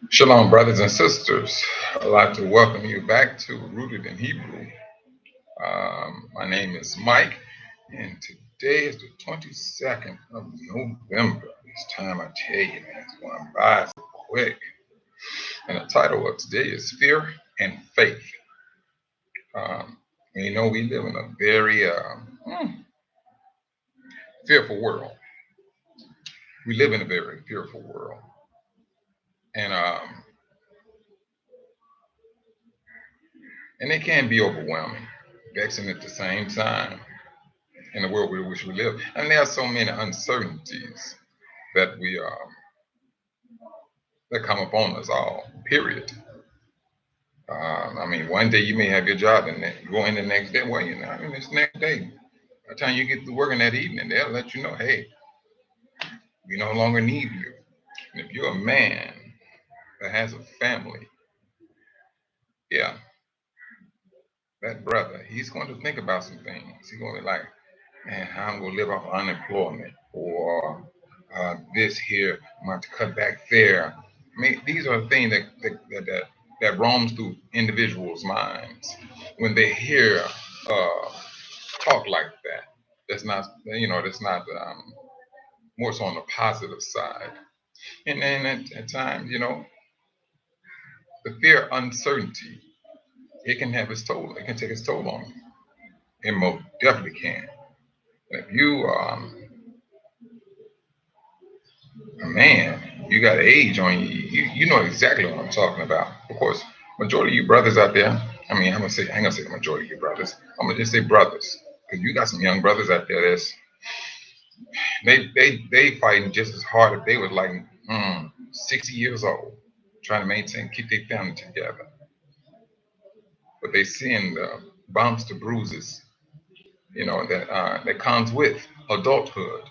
Shalom, brothers and sisters. I'd like to welcome you back to Rooted in Hebrew. My name is Mike, and today is the 22nd of November. This time I tell you, man, it's going by so quick. And the title of today is Fear and Faith. We live in a very fearful world. We live in a very fearful world. And it can be overwhelming, vexing at the same time in the world in which we live. And there are so many uncertainties that that come upon us all, period. One day you may have your job and then go in the next day. Well, this next day, by the time you get to work in that evening, they'll let you know, hey, we no longer need you. And if you're a man that has a family, yeah, that brother, he's going to think about some things. He's going to be like, man, how I'm going to live off unemployment, or this here, I'm going to have to cut back there. These are things that roams through individuals' minds when they hear talk like that. That's not more so on the positive side. And then at times, the fear, uncertainty, it can have its toll. It can take its toll on you. It most definitely can. If you a man, you got age on you, you know exactly what I'm talking about. Of course, majority of you brothers out there, I ain't gonna say the majority of you brothers. I'm gonna just say brothers, because you got some young brothers out there that's they fighting just as hard if they was like 60 years old, trying to keep their family together. But they seeing the bumps, the bruises, that comes with adulthood.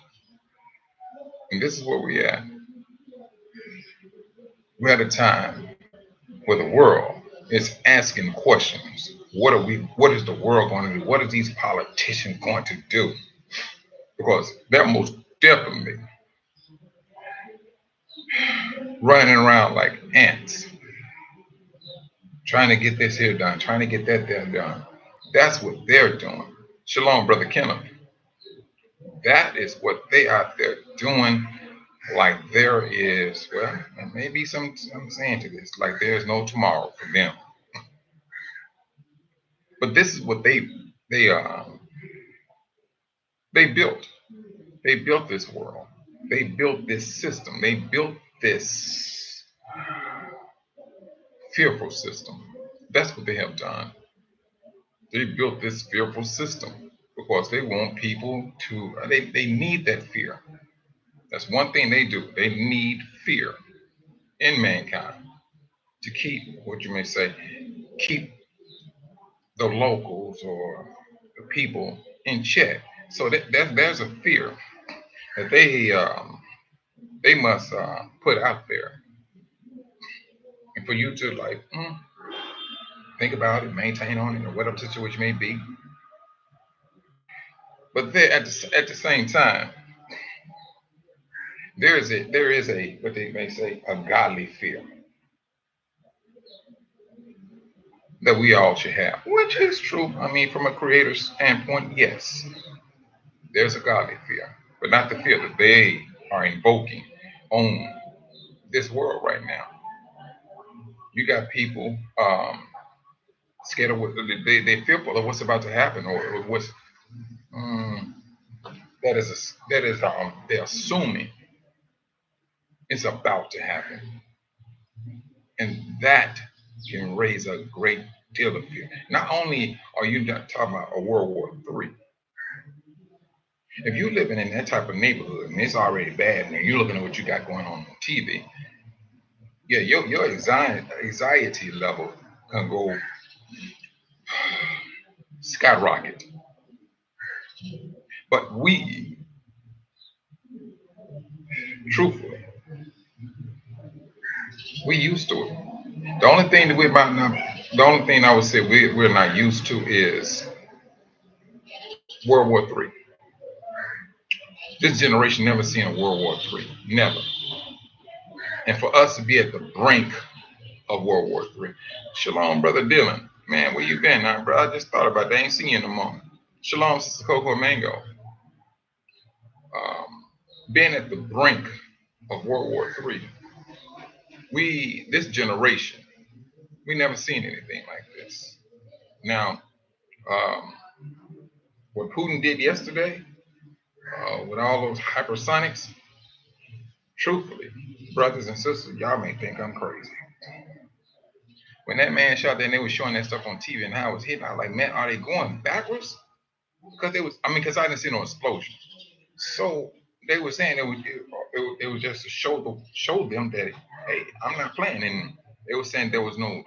And this is where we at. We're at a time where the world is asking questions. What is the world going to do? What are these politicians going to do? Because they're most definitely running around like ants, trying to get this here done, trying to get that there done. That's what they're doing. Shalom, Brother Kenneth. That is what they out there doing. Like there is, well, and maybe some saying to this, like there is no tomorrow for them. But this is what they they built. They built this world. They built this system. They built this fearful system. That's what they have done. They built this fearful system because they want people to, they need that fear. That's one thing they do. They need fear in mankind to keep, what you may say, keep the locals or the people in check. So there's a fear that they must put out there, and for you to like think about it, maintain on it, or whatever the situation may be. But there at the same time, there is a what they may say a godly fear that we all should have, which is true. From a creator's standpoint, yes, there's a godly fear, but not the fear that they are invoking on this world right now. You got people scared of what they fearful of what's about to happen, or what's um, they're assuming it's about to happen, and that can raise a great deal of fear. Not only are you not talking about a World War III, if you're living in that type of neighborhood and it's already bad, and you're looking at what you got going on TV, yeah, your anxiety level can go skyrocket. But truthfully, we used to it. The only thing I would say we're not used to is World War III. This generation never seen a World War III. Never. And for us to be at the brink of World War III. Shalom, Brother Dylan. Man, where you been now, bro? I just thought about that. I ain't seen you in a moment. Shalom, Sister Coco Mango. Being at the brink of World War III. This generation, we never seen anything like this. Now, what Putin did yesterday with all those hypersonics, truthfully, brothers and sisters, y'all may think I'm crazy. When that man shot there and they were showing that stuff on TV and how it was hitting, I was like, man, are they going backwards? Because because I didn't see no explosion. So they were saying it was just to show them that, hey, I'm not playing. And they were saying there was no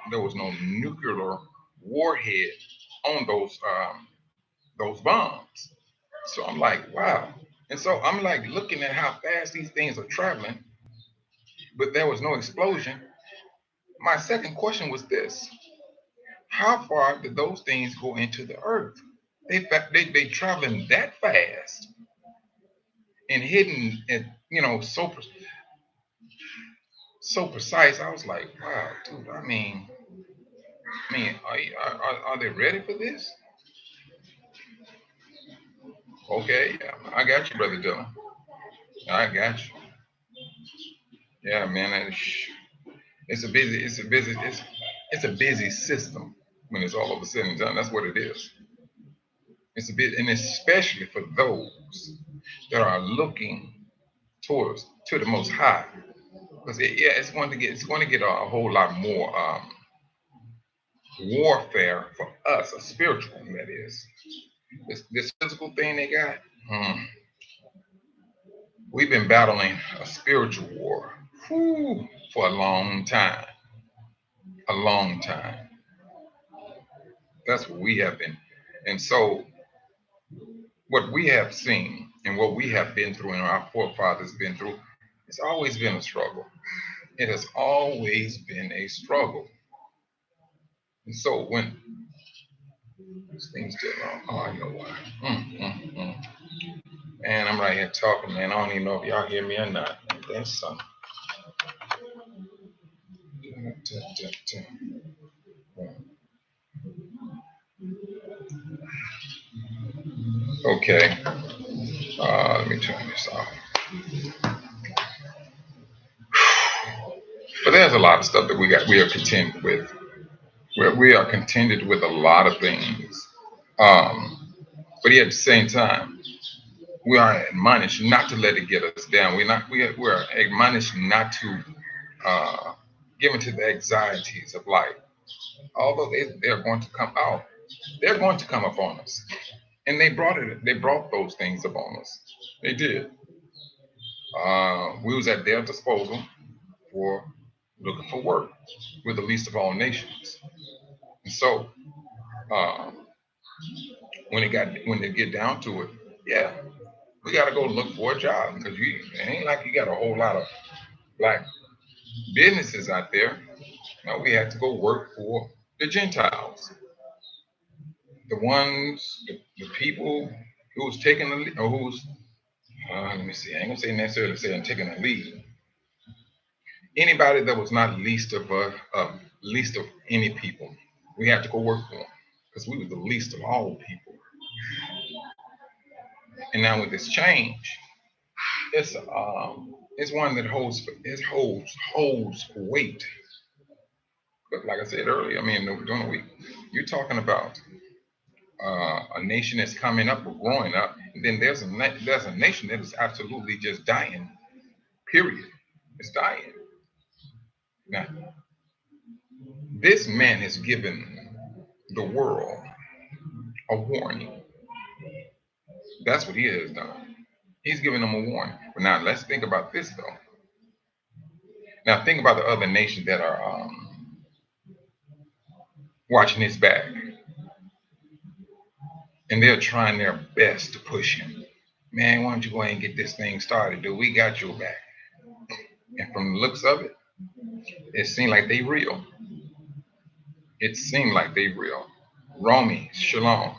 nuclear warhead on those bombs. So I'm like, wow. And so I'm like looking at how fast these things are traveling, but there was no explosion. My second question was this: how far did those things go into the earth? They traveling that fast and hidden at so precise. I was like, wow, dude. I mean, are they ready for this? Okay, I got you, Brother Dylan. I got you. Yeah, man. It's a busy system when it's all over said and done. That's what it is. It's a bit, and especially for those that are looking to the Most High, because it's going to get a whole lot more warfare for us, a spiritual one, that is. This physical thing they got, we've been battling a spiritual war for a long time. A long time. That's what we have been. And so, what we have seen and what we have been through and our forefathers been through, it's always been a struggle. It has always been a struggle. And so, when this thing's still on, oh, I know why. Man, I'm right here talking, man. I don't even know if y'all hear me or not. That's something. Okay. Let me turn this off. But there's a lot of stuff that we are contended with. We are contended with a lot of things. But yet at the same time, we are admonished not to let it get us down. We're admonished not to give into the anxieties of life. Although they're going to come out, they're going to come upon us. And they brought those things upon us. They did. We was at their disposal for looking for work. We're the least of all nations. And so when they get down to it, yeah, we gotta go look for a job because it ain't like you got a whole lot of black businesses out there. No, we had to go work for the Gentiles, the people who was taking the lead, or who's let me see, I ain't gonna say necessarily saying taking the lead. Anybody that was not least of any people, we had to go work for them because we were the least of all people. And now with this change, it's one that holds weight. But like I said earlier, I mean during the week, you're talking about a nation that's coming up or growing up, and then there's a nation that is absolutely just dying. Period. It's dying. Now, this man has given the world a warning. That's what he has done. He's given them a warning. But now let's think about this though. Now think about the other nations that are watching his back. And they're trying their best to push him. Man, why don't you go ahead and get this thing started, dude? We got your back. And from the looks of it, it seemed like they real. It seemed like they real. Romy, shalom.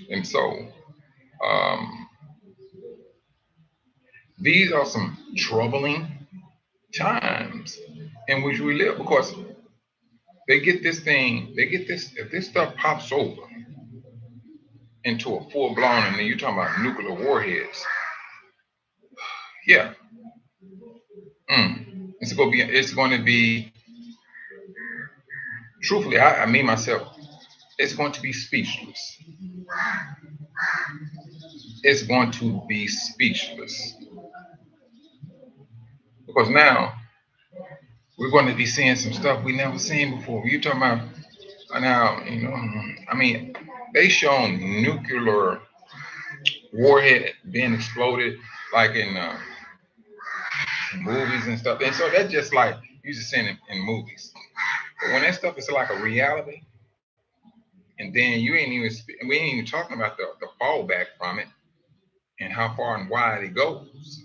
And so, These are some troubling times in which we live because they get this, if this stuff pops over into a full blown, and then you're talking about nuclear warheads, yeah, it's going to be, truthfully, I mean myself, it's going to be speechless. It's going to be speechless because now we're going to be seeing some stuff we never seen before. You talking about now, I mean, they shown nuclear warhead being exploded like in movies and stuff, and so that's just like you just saying in movies. But when that stuff is like a reality, and then we ain't even talking about the fallback from it and how far and wide it goes.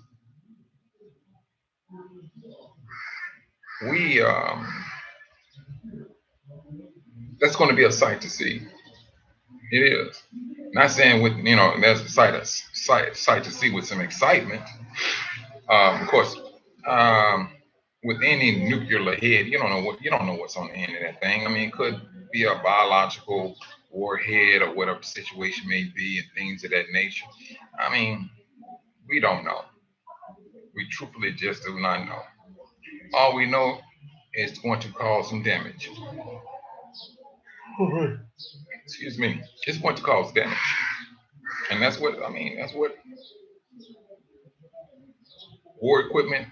We That's going to be a sight to see. It is. Not saying with there's a sight to see with some excitement. Of course, um, with any nuclear head, you don't know what's on the end of that thing. I mean, it could be a biological warhead or whatever the situation may be, and things of that nature. I mean, we don't know. We truthfully just do not know. All we know is it's going to cause some damage. Excuse me. It's going to cause damage, and that's what I mean. That's what war equipment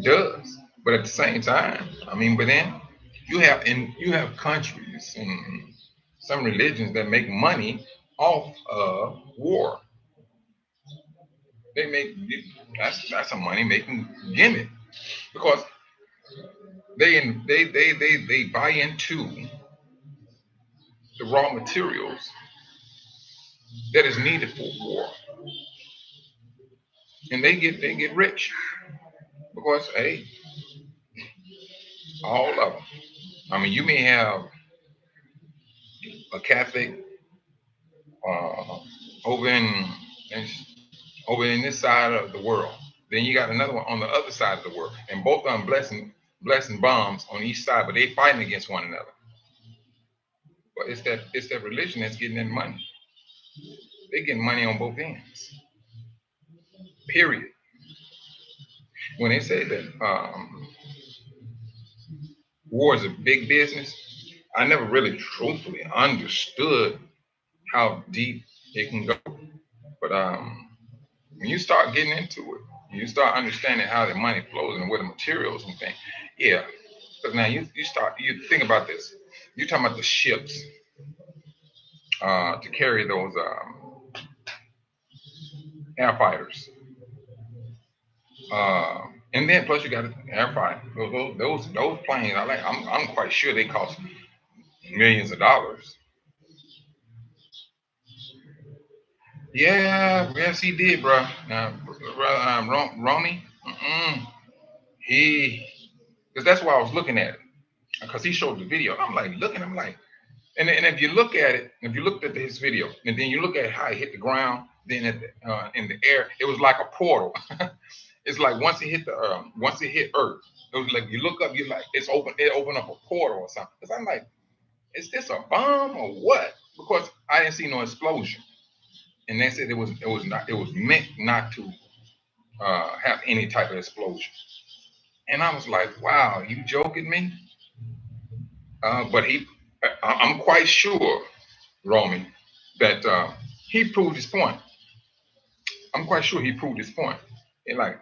does. But at the same time, I mean, but then you have countries and some religions that make money off of war. They make that's a money making gimmick because they buy into the raw materials that is needed for war, and they get rich because hey, all of them. I mean, you may have a Catholic uh, over in over in this side of the world. Then you got another one on the other side of the world, and both of them blessing bombs on each side, but they fighting against one another. But it's that religion that's getting that money. They getting money on both ends. Period. When they say that war is a big business, I never really truthfully understood how deep it can go. But when you start getting into it, you start understanding how the money flows and where the materials and things. Yeah, because now you think about this. You're talking about the ships to carry those air fighters, and then plus you got air fighter. Those planes. I'm quite sure they cost millions of dollars. Yeah, yes he did, bro. Now, Ronnie, he, because that's why I was looking at it, because he showed the video. I'm like looking, I'm like, and if you look at it, if you looked at his video, and then you look at how it hit the ground, then in the air, it was like a portal. It's like once it hit Earth, it was like you look up, you're like it's open, it opened up a portal or something. Because I'm like, is this a bomb or what? Because I didn't see no explosion, and they said it was meant not to have any type of explosion. And I was like, wow, you joking me? But I'm quite sure, Romy, that he proved his point. I'm quite sure he proved his point. And like,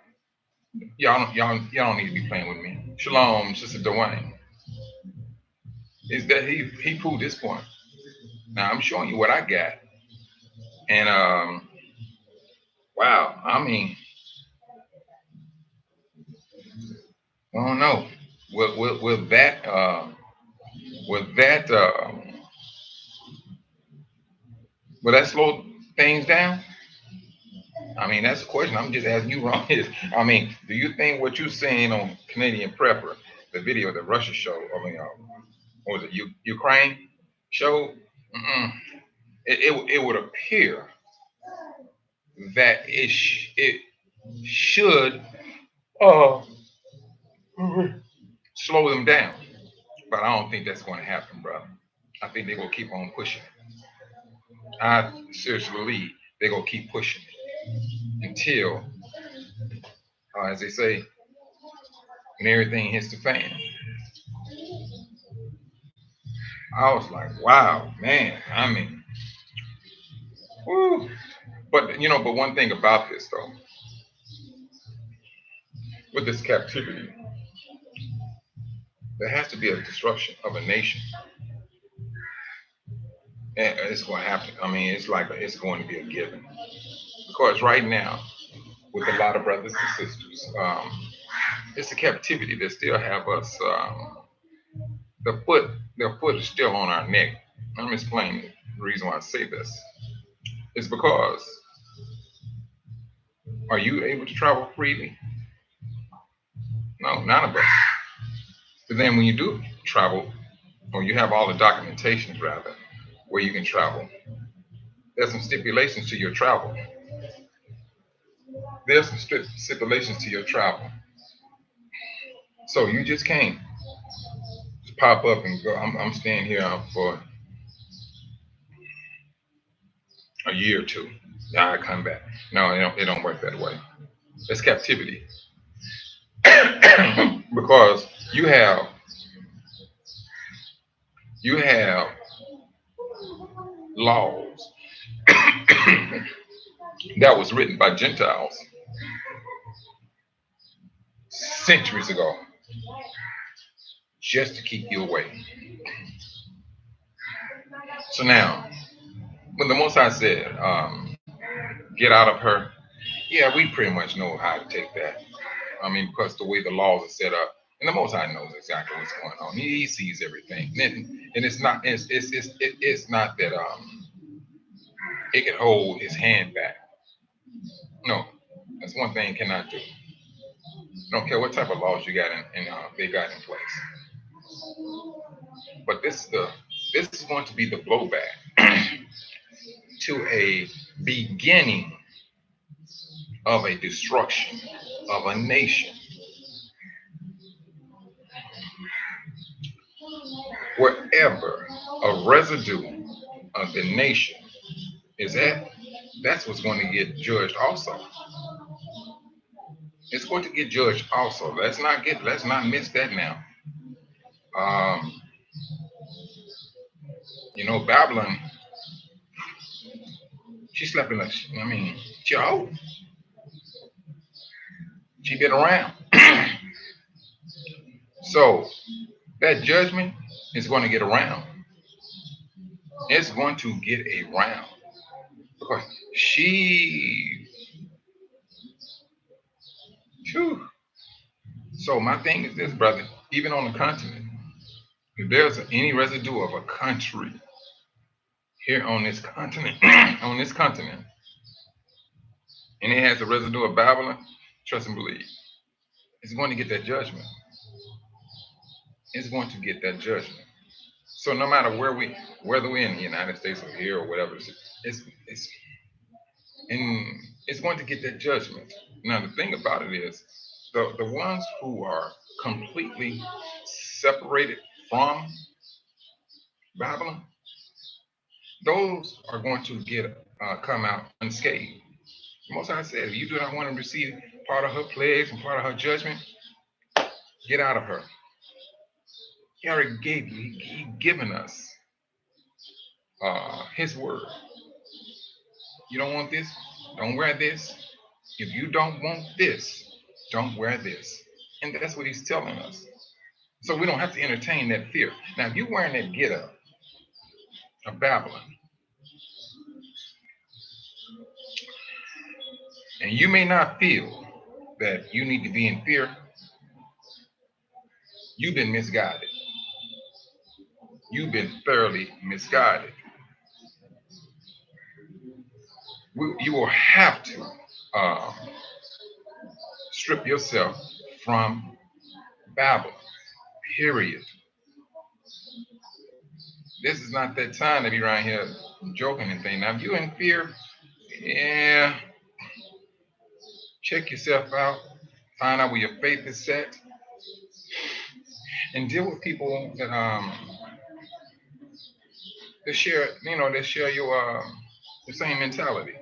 y'all don't need to be playing with me. Shalom, Sister Dwayne. Is that he proved his point. Now I'm showing you what I got. And wow, I mean, I don't know. Will will that will that slow things down? I mean, that's the question. I'm just asking you, Ron. Is I mean, do you think what you're seeing on Canadian Prepper, the video, the Russia show? I mean, what was it Ukraine show? Mm-mm. It would appear that it should uh, slow them down. But I don't think that's going to happen, brother. I think they're going to keep on pushing it. I seriously believe they're going to keep pushing it until, as they say, when everything hits the fan. I was like, wow, man. I mean, woo. But, but one thing about this, though, with this captivity, there has to be a destruction of a nation. And it's going to happen. I mean, it's like it's going to be a given. Because right now, with a lot of brothers and sisters, it's a captivity that still have us. The foot, their foot is still on our neck. Let me explain the reason why I say this. It's because, are you able to travel freely? No, none of us. But then when you do travel, or you have all the documentations rather, where you can travel, there's some stipulations to your travel. There's some stipulations to your travel. So you just can't just pop up and go. I'm staying here for a year or two. Now I come back. No, it don't work that way. It's captivity. Because you have laws that was written by Gentiles centuries ago just to keep you away. So now, when the Most High said, get out of her, yeah, we pretty much know how to take that. I mean, because the way the laws are set up, and the Most High knows exactly what's going on. He sees everything, and it's not that it can hold his hand back. No, that's one thing it cannot do. I don't care what type of laws you got they got in place. But this is going to be the blowback to a beginning of a destruction of a nation. Wherever a residue of the nation is at, that's what's going to get judged also. It's going to get judged also. Let's not miss that now. Um, Babylon, she slept in a, I mean, she old. She been around. So that judgment is going to get around. It's going to get around because she. Whew. So my thing is this, brother. Even on the continent, if there's any residue of a country here on this continent, on this continent, and it has a residue of Babylon, trust and believe, it's going to get that judgment. It's going to get that judgment. So no matter whether we're in the United States or here or whatever, it's and it's going to get that judgment. Now the thing about it is, the ones who are completely separated from Babylon, those are going to get come out unscathed. Most I said, if you do not want to receive part of her plagues and part of her judgment, get out of her. He already gave you, he given us his word. You don't want this? Don't wear this. If you don't want this, don't wear this. And that's what he's telling us. So we don't have to entertain that fear. Now, if you're wearing that get up of Babylon, and you may not feel that you need to be in fear, you've been misguided. You've been thoroughly misguided. You will have to uh, strip yourself from Babylon, period. This is not that time to be around here joking and things. Now, if you're in fear, yeah, Check yourself out. Find out where your faith is set, and deal with people that share, that share your the same mentality.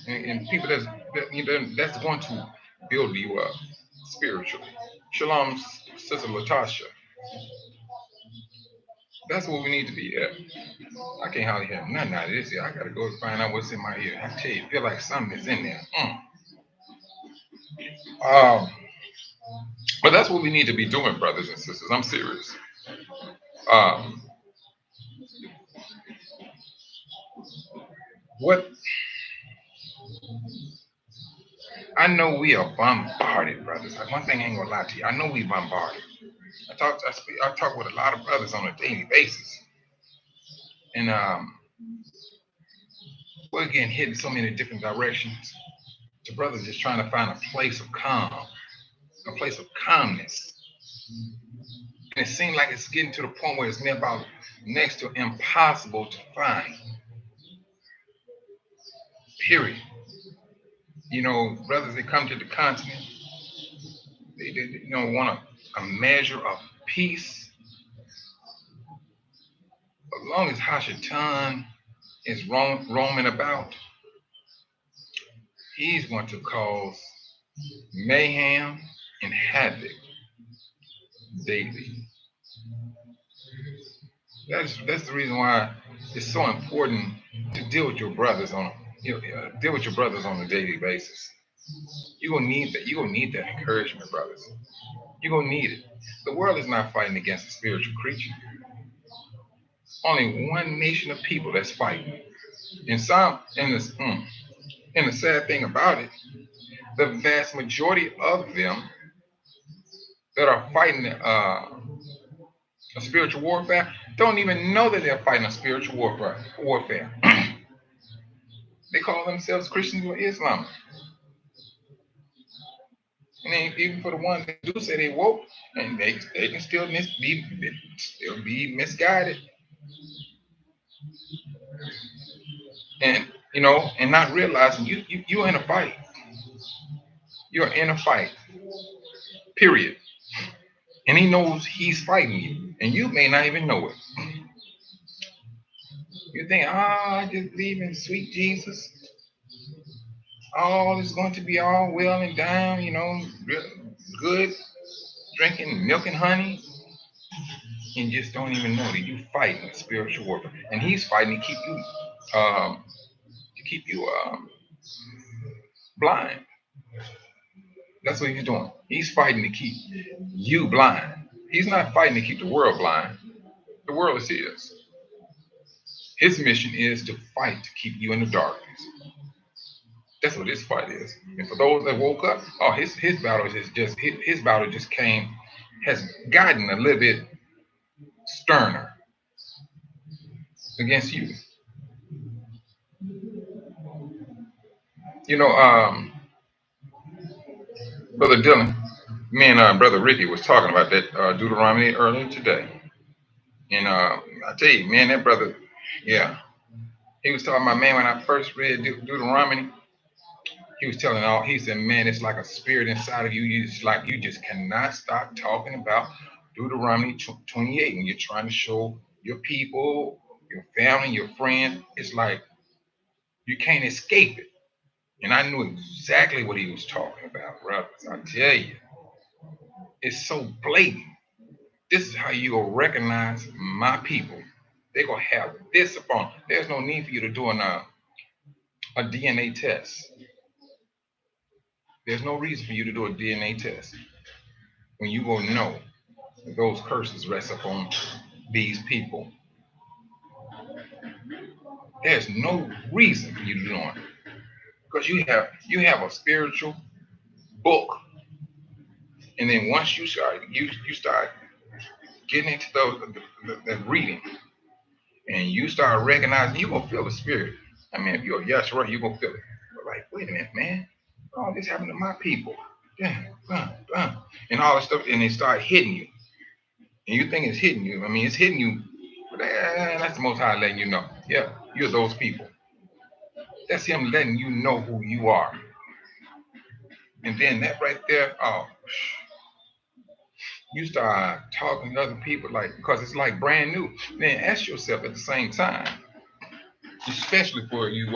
And people that's going to build you up spiritually. Shalom, Sister Latasha. That's what we need to be at. I can't hardly hear nothing out of this here. I gotta go find out what's in my ear. I tell you, I feel like something is in there. Um, but that's what we need to be doing, brothers and sisters. I'm serious. Um, what I know we are bombarded, brothers. Like one thing I ain't gonna lie to you. I know we bombarded. I talk with a lot of brothers on a daily basis, and we're getting hit in so many different directions. The brothers just trying to find a place of calm, a place of calmness. And it seems like it's getting to the point where it's near about next to impossible to find. Period. Brothers that come to the continent, they want a measure of peace. As long as Hashatan is roaming about, he's going to cause mayhem and havoc daily. That's the reason why it's so important to deal with your brothers deal with your brothers on a daily basis. You're gonna need that. You're gonna need that encouragement, brothers. You're gonna need it. The world is not fighting against a spiritual creature. Only one nation of people that's fighting. And the sad thing about it, the vast majority of them that are fighting a spiritual warfare don't even know that they're fighting a spiritual warfare. They call themselves Christians or Islam. And then even for the ones that do say they woke, and they can still be misguided, and and not realizing you're in a fight. You're in a fight. Period. And he knows he's fighting you, and you may not even know it. You think, I just believe in sweet Jesus. All is going to be all well and down, good, drinking milk and honey, and just don't even know that you fighting spiritual warfare, and he's fighting to keep you blind. That's what he's doing. He's fighting to keep you blind. He's not fighting to keep the world blind. The world is his. His mission is to fight to keep you in the darkness. That's what this fight is. And for those that woke up, his battle his battle has gotten a little bit sterner against you. Brother Dylan, me and Brother Ricky was talking about that Deuteronomy earlier today. And I tell you, man, that brother, yeah, he was talking about, man, when I first read Deuteronomy, he was he said, man, it's like a spirit inside of you. You just cannot stop talking about Deuteronomy 28 when you're trying to show your people, your family, your friends. It's like you can't escape it. And I knew exactly what he was talking about, brothers. I tell you, it's so blatant. This is how you will recognize my people. They're going to have this upon. There's no need for you to do a DNA test. There's no reason for you to do a DNA test when you go know that those curses rest upon these people. There's no reason for you to do it because you have a spiritual book, and then once you start getting into the reading, and you start recognizing, you're gonna feel the spirit. I mean, if you're a yes right, you're gonna feel it. But like, wait a minute, man, all this happened to my people. Yeah, and all this stuff, and they start hitting you, and you think it's hitting you. I mean, it's hitting you, but that's the Most High letting you know. Yeah, you're those people. That's him letting you know who you are. And then that right there, oh, you start talking to other people like, because it's like brand new. Then ask yourself at the same time, especially for you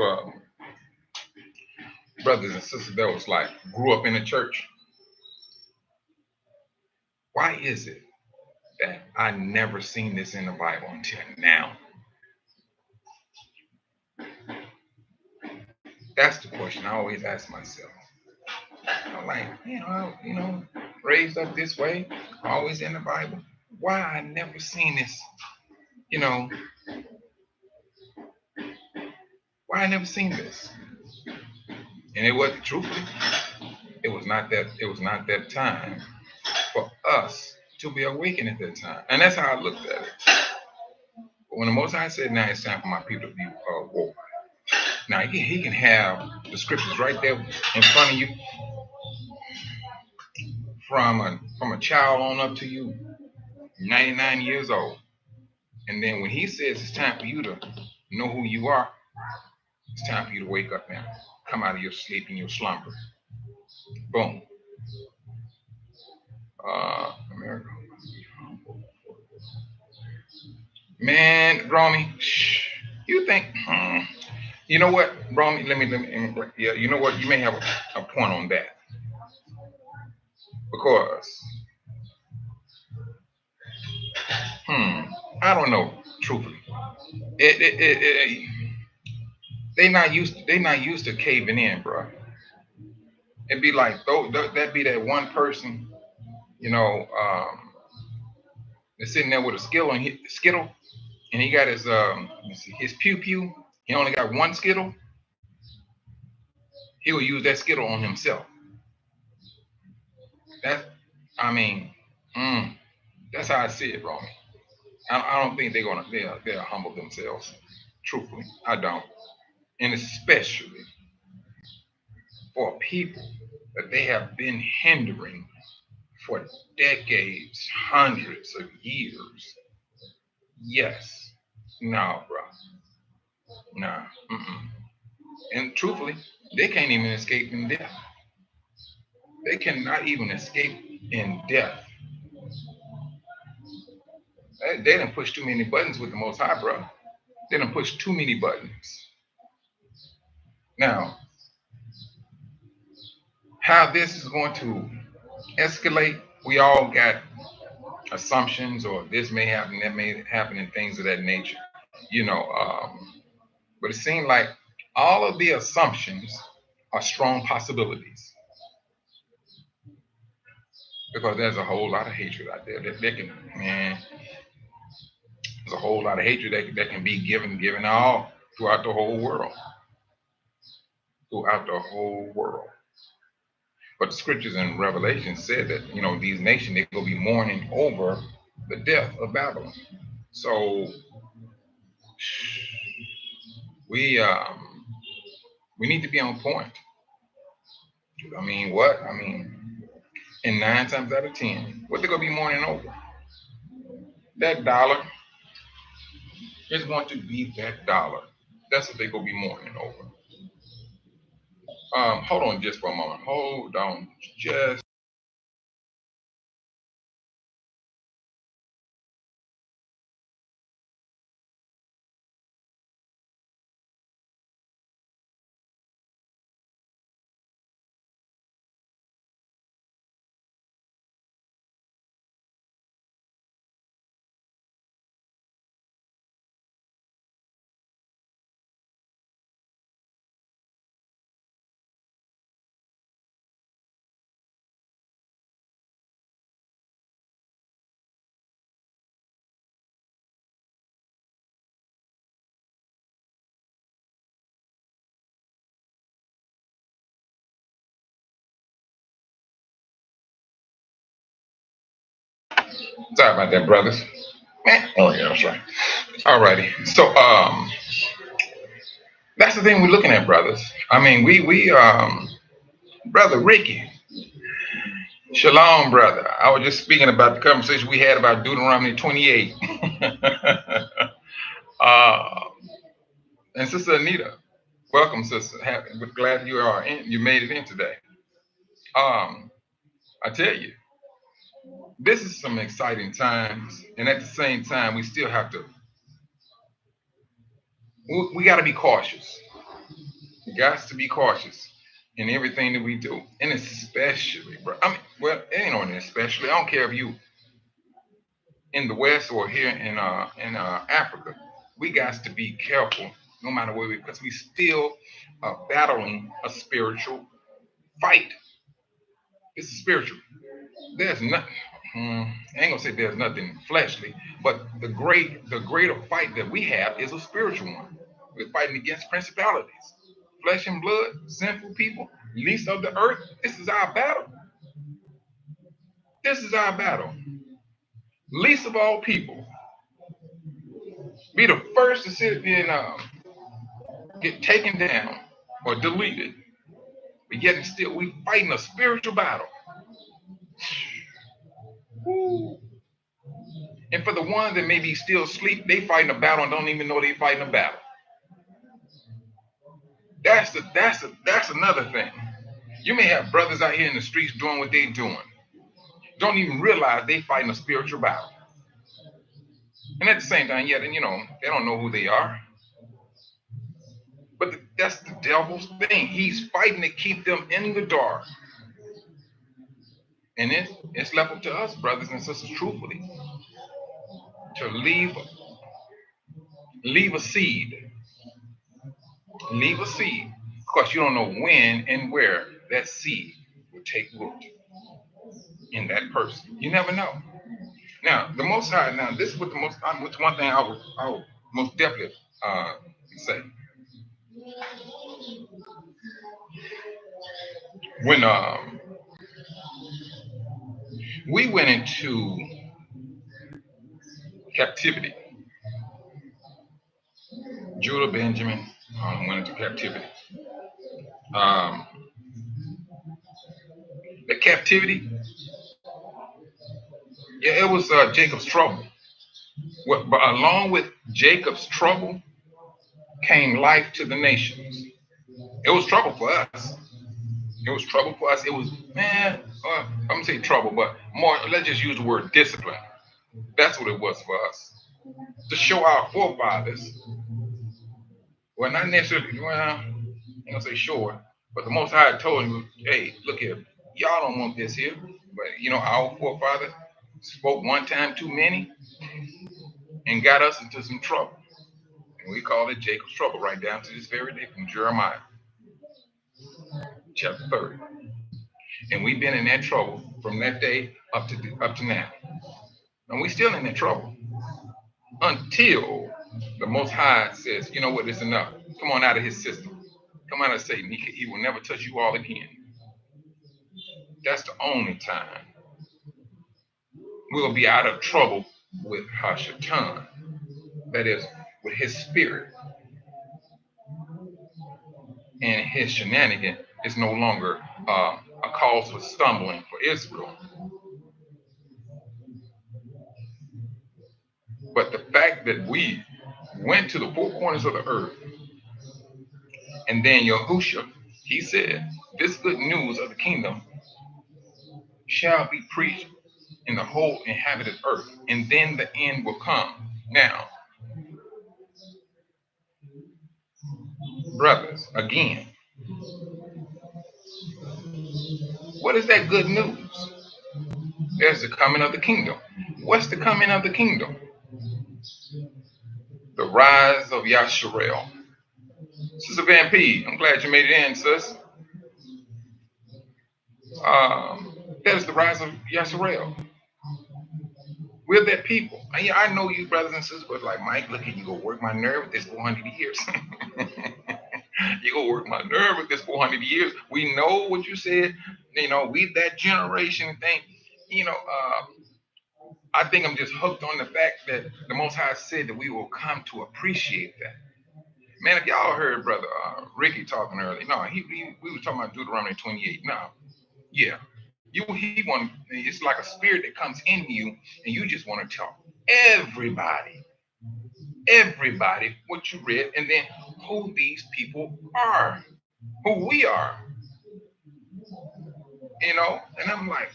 brothers and sisters that was like grew up in the church. Why is it that I never seen this in the Bible until now? That's the question I always ask myself. I'm like, raised up this way, always in the Bible. Why I never seen this? You know, why I never seen this? And it wasn't truthfully. It was not that time for us to be awakened at that time, and that's how I looked at it. But when the Most High said, "Now it's time for my people to be woke," now he can have the scriptures right there in front of you, from a child on up to you, 99 years old. And then when he says it's time for you to know who you are, it's time for you to wake up and come out of your sleep and your slumber. Boom. America. Man, Romy, you think, you know what, Romy, yeah, you know what, you may have a point on that. Because, I don't know, truthfully. They not used to caving in, bro. It'd be like, that'd be that one person, you know, that's sitting there with a skittle, and he got his pew pew. He only got one skittle. He will use that skittle on himself. That, I mean, that's how I see it, Romy. I don't think they'll humble themselves. Truthfully, I don't. And especially for people that they have been hindering for decades, hundreds of years. Yes. No, bro. Nah. Mm-mm. And truthfully, they can't even escape in death. They cannot even escape in death. They didn't push too many buttons with the Most High, bro. They didn't push too many buttons. Now, how this is going to escalate, we all got assumptions, or this may happen, that may happen, and things of that nature. You know, but it seemed like all of the assumptions are strong possibilities, because there's a whole lot of hatred out there that can, man, there's a whole lot of hatred that can be given all throughout the whole world. Throughout the whole world. But the scriptures in Revelation said that, these nations, they're going to be mourning over the death of Babylon. So we need to be on point. I mean, what? I mean, and 9 times out of 10, what they're going to be mourning over? That dollar. It's going to be that dollar. That's what they're going to be mourning over. Hold on just for a moment. Hold on just. Sorry about that, brothers. Oh yeah, that's right. Alrighty. So that's the thing we're looking at, brothers. I mean, we brother Ricky, shalom, brother. I was just speaking about the conversation we had about Deuteronomy 28. uh, and Sister Anita, welcome, sister. We're glad you made it in today. I tell you, this is some exciting times, and at the same time, we still have to. We got to be cautious. We got to be cautious in everything that we do, and especially, bro. I mean, well, it ain't on especially. I don't care if you in the West or here in Africa. We got to be careful, no matter where we, because we still are battling a spiritual fight. It's a spiritual. There's nothing. I ain't gonna say there's nothing fleshly, but the greater fight that we have is a spiritual one. We're fighting against principalities, flesh and blood, sinful people, least of the earth. This is our battle. This is our battle. Least of all people. Be the first to sit and get taken down or deleted. But yet and still we fighting a spiritual battle. Woo. And for the ones that maybe still asleep, they fighting a battle and don't even know they fighting a battle. That's another thing. You may have brothers out here in the streets doing what they doing. Don't even realize they fighting a spiritual battle. And at the same time, yeah, then they don't know who they are. But that's the devil's thing. He's fighting to keep them in the dark. And it's left up to us, brothers and sisters, truthfully, to leave a seed. Leave a seed. Of course, you don't know when and where that seed will take root in that person. You never know. Now, the Most High. Now, this is what what's one thing I would most definitely say. When we went into captivity, Judah, Benjamin went into captivity. Um, the captivity, yeah, it was Jacob's trouble. But along with Jacob's trouble came life to the nations. It was trouble for us. It was trouble for us. It was, man, I'm going to say trouble, but more, let's just use the word discipline. That's what it was for us. To show our forefathers, well, not necessarily, well, I'm going to say sure, but the Most High told you, hey, look here, y'all don't want this here. But, our forefathers spoke one time too many and got us into some trouble. And we call it Jacob's trouble right down to this very day from Jeremiah chapter 30. And we've been in that trouble from that day up to now. And we still in that trouble until the Most High says, you know what, it's enough. Come on out of his system. Come out of Satan. He will never touch you all again. That's the only time we'll be out of trouble with Hashatan. That is, with his spirit. And his shenanigan is no longer a cause for stumbling for Israel. But the fact that we went to the four corners of the earth, and then Yahushua, he said, this good news of the kingdom shall be preached in the whole inhabited earth, and then the end will come. Now, brothers, again, what is that good news? There's the coming of the kingdom. What's the coming of the kingdom? The rise of Yasharel. Sister Van P, I'm glad you made it in, sis. That is the rise of Yasharel. We're that people. I know you brothers and sisters, but like, Mike, look at you go work my nerve with this 400 years. You go work my nerve with this 400 years. We know what you said. We that generation thing. I think I'm just hooked on the fact that the Most High said that we will come to appreciate that. Man, if y'all heard Brother Ricky talking earlier, no, we were talking about Deuteronomy 28. No, yeah, it's like a spirit that comes in you, and you just want to tell everybody what you read, and then who these people are, who we are. and I'm like,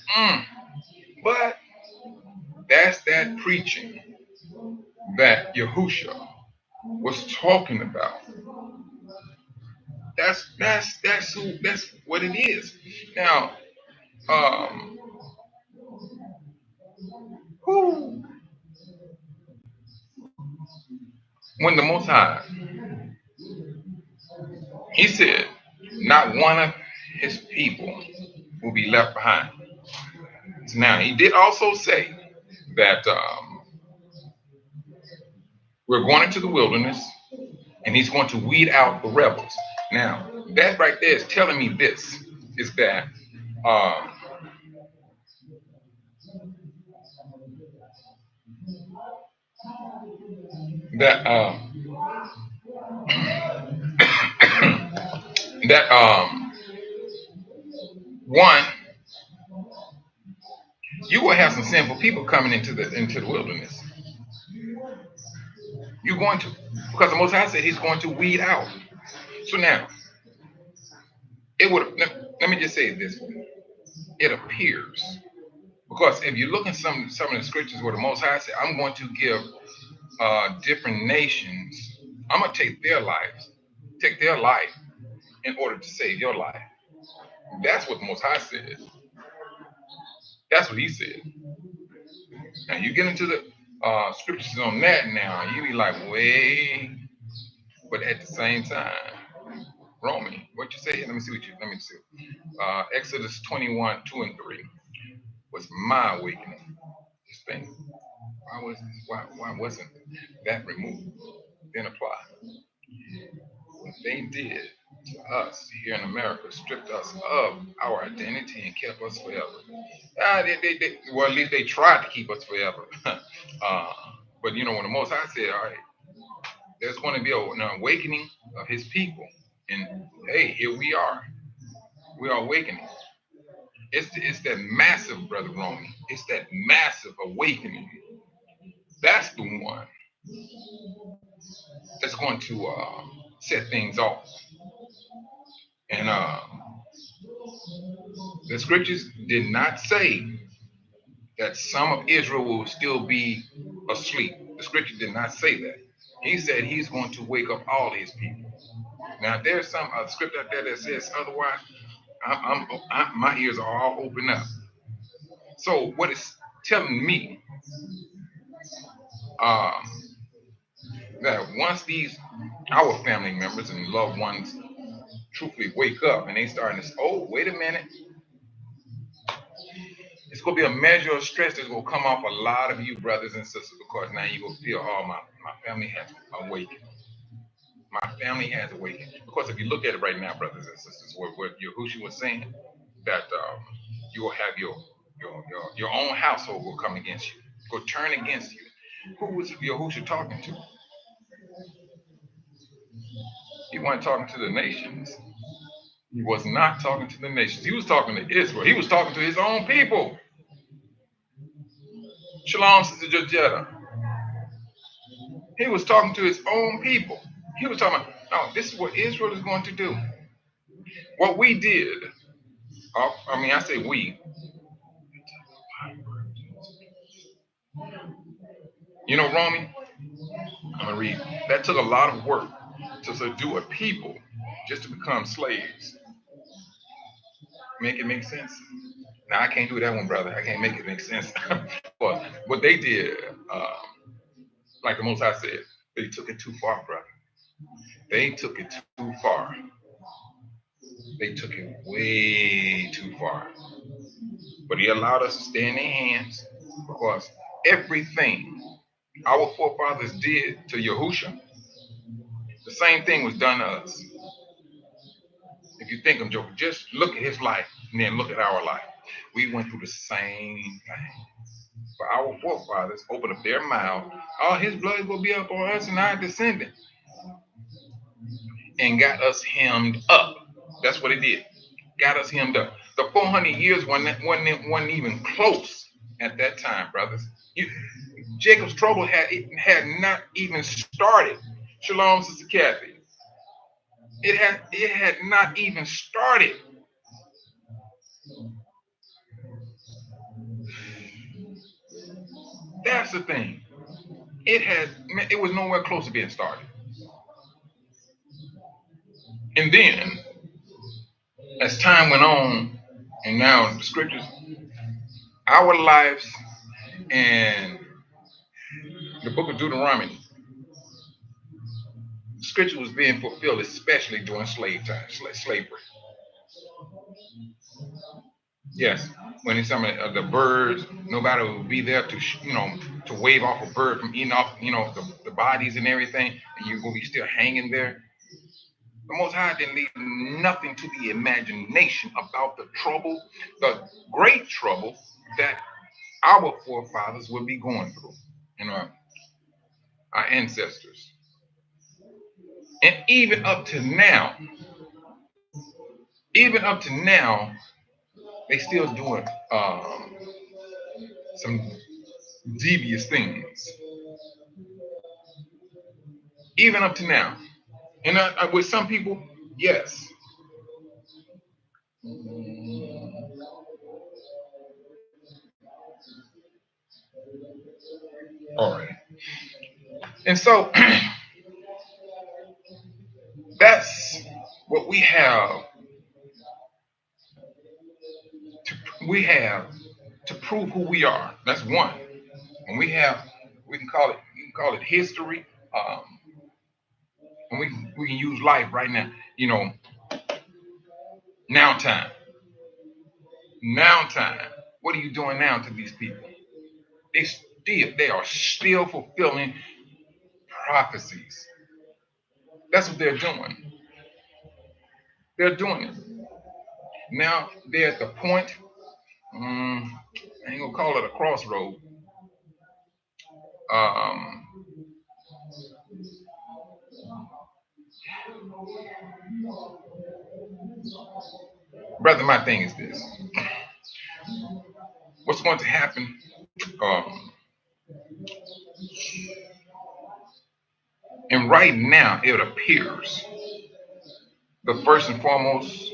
but that's that preaching that Yahusha was talking about. That's what it is. Now, um, who when the Most High, He said, not one of His people will be left behind. Now, He did also say that we're going into the wilderness, and He's going to weed out the rebels. Now, that right there is telling me this: is that um, that that one, you will have some sinful people coming into the wilderness. You're going to, because the Most High said He's going to weed out. So now, it would. Let me just say this: it appears, because if you look at some of the scriptures where the Most High said, "I'm going to give different nations. I'm going to take their life in order to save your life." That's what the Most High said. That's what He said. Now you get into the scriptures on that now, you be like, wait. But at the same time, Roman, what you say? Let me see. Exodus 21, 2 and 3 was my awakening. This thing. Why wasn't that removed? Then apply. What they did to us here in America stripped us of our identity and kept us forever. Well, at least they tried to keep us forever. But when the Most High said, all right, there's going to be an awakening of His people. And hey, here we are. We are awakening. It's that massive, Brother Romy. It's that massive awakening. That's the one that's going to set things off. And the scriptures did not say that some of Israel will still be asleep. The scripture did not say that. He said He's going to wake up all His people. Now, there's some script out there that says otherwise. My ears are all open up. So what it's telling me, um, that once our family members and loved ones truthfully wake up and they start to say, oh, wait a minute, it's going to be a measure of stress that's going to come off a lot of you brothers and sisters, because now you're going to feel, oh, my family has awakened. My family has awakened. Because if you look at it right now, brothers and sisters, what Yahushua was saying, that you will have your own household will come against you, will turn against you. Who was Yahushua talking to? He wasn't talking to the nations. He was not talking to the nations. He was talking to Israel. He was talking to His own people. Shalom, Sister Georgetta. He was talking to His own people. He was talking about, no, this is what Israel is going to do. What we did, I say we. Romy, I'm going to read. That took a lot of work to subdue a people just to become slaves. Make it make sense? Now, I can't do that one, brother. I can't make it make sense. But what they did, like the Most High said, they took it too far, brother. They took it too far. They took it way too far. But He allowed us to stay in their hands, because everything our forefathers did to Yahusha, the same thing was done to us. If you think of Joker, just look at his life and then look at our life. We went through the same thing. But our forefathers opened up their mouth. Oh, His blood will be up on us and our descendants, and got us hemmed up. That's what it did. Got us hemmed up. The 400 years wasn't even close at that time, brothers. Jacob's trouble had not even started. Shalom, Sister Kathy. It had not even started. That's the thing. It was nowhere close to being started. And then, as time went on, and now the scriptures, our lives and the book of Deuteronomy, the scripture was being fulfilled, especially during slavery. Yes, when it's some of the birds, nobody would be there to, to wave off a bird from eating off, the bodies and everything, and you're gonna be still hanging there. The Most High didn't leave nothing to the imagination about the trouble, the great trouble that our forefathers would be going through, our ancestors. And even up to now, they still doing some devious things. Even up to now. And with some people, yes. All right. And so that's what we have to prove who we are. That's one. And we can call it history. And we can use life right now. Now time. Now time. What are you doing now to these people? They are still fulfilling prophecies. That's what they're doing. They're doing it. Now they're at the point, I ain't gonna call it a crossroad. Brother, my thing is this. What's going to happen? And right now, it appears the first and foremost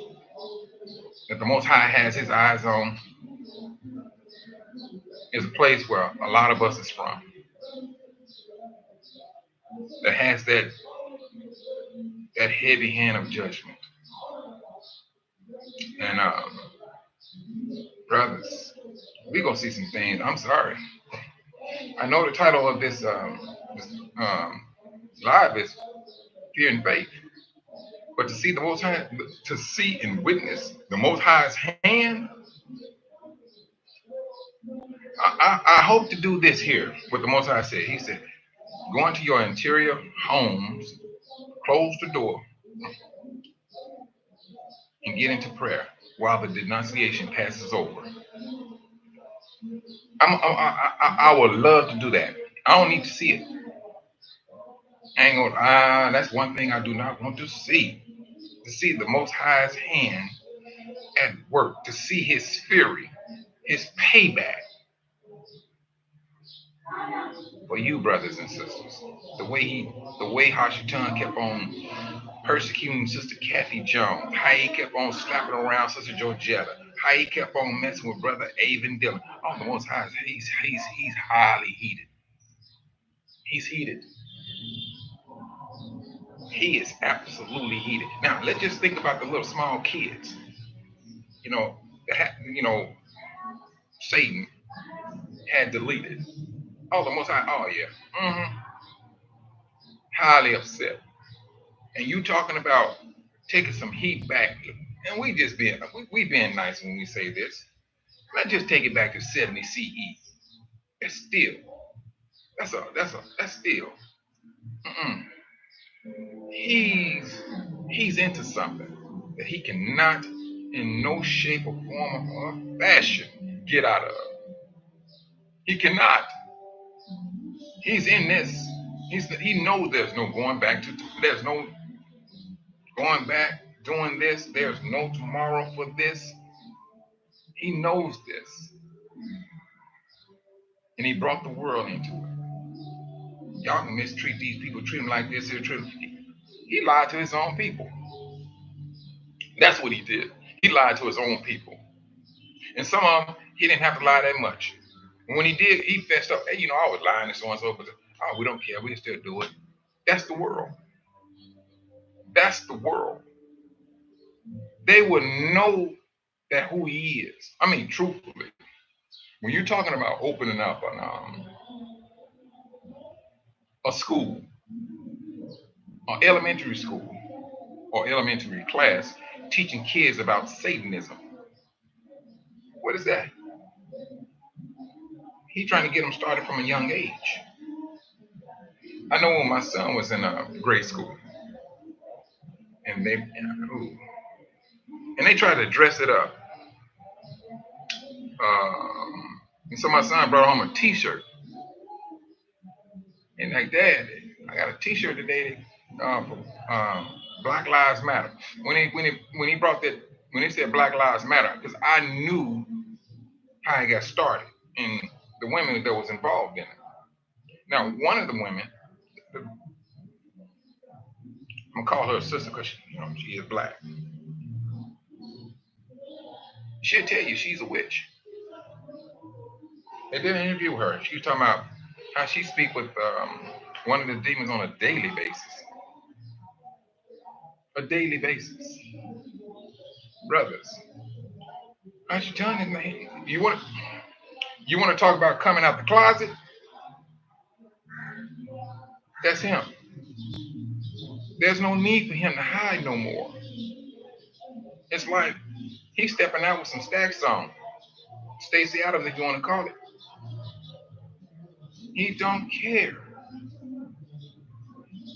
that the Most High has his eyes on is a place where a lot of us is from. That has that heavy hand of judgment. And brothers, we're gonna see some things. I'm sorry. I know the title of this live is Fear and Faith. But to see the Most High, to see and witness the Most High's hand, I hope to do this here. What the Most High said. He said, go into your interior homes, close the door, and get into prayer while the denunciation passes over. I would love to do that. I don't need to see it. That's one thing I do not want to see. To see the Most High's hand at work, to see his fury, his payback for you, brothers and sisters. The way Hashatan kept on persecuting Sister Kathy Jones, how he kept on slapping around Sister Georgetta, how he kept on messing with Brother Avon Dillon. Oh, the Most High, he's highly heated. He's heated. He is absolutely heated. Now, let's just think about the little small kids. Satan had deleted. Oh, the Most High. Oh, yeah. Highly upset. And you talking about taking some heat back, and we being nice when we say this. Let's just take it back to 70 CE. That's still. That's still. He's into something that he cannot, in no shape or form or fashion, get out of. He cannot. He's in this. He knows there's no going back to. There's no going back doing this. There's no tomorrow for this. He knows this, and he brought the world into it. Y'all can mistreat these people, treat them like this. He lied to his own people. That's what he did. He lied to his own people. And some of them, he didn't have to lie that much. And when he did, he fessed up. Hey, I was lying and so and so. But we don't care. We can still do it. That's the world. That's the world. They would know that who he is. I mean, truthfully, when you're talking about opening up a school, or elementary school, or elementary class, teaching kids about Satanism, what is that? He's trying to get them started from a young age. I know when my son was in grade school, and they tried to dress it up. And so my son brought home a T-shirt, and like, Dad, I got a T-shirt today from Black Lives Matter. When he brought that, when he said Black Lives Matter, because I knew how it got started and the women that was involved in it. Now, one of the women, I'm gonna call her a sister because she is black. She'll tell you she's a witch. They did an interview with her. She was talking about how she speak with one of the demons on a daily basis. A daily basis. Brothers, how's you telling it, man? You want to talk about coming out the closet? That's him. There's no need for him to hide no more. It's like he's stepping out with some Stax on. Stacey Adams, if you want to call it. He don't care.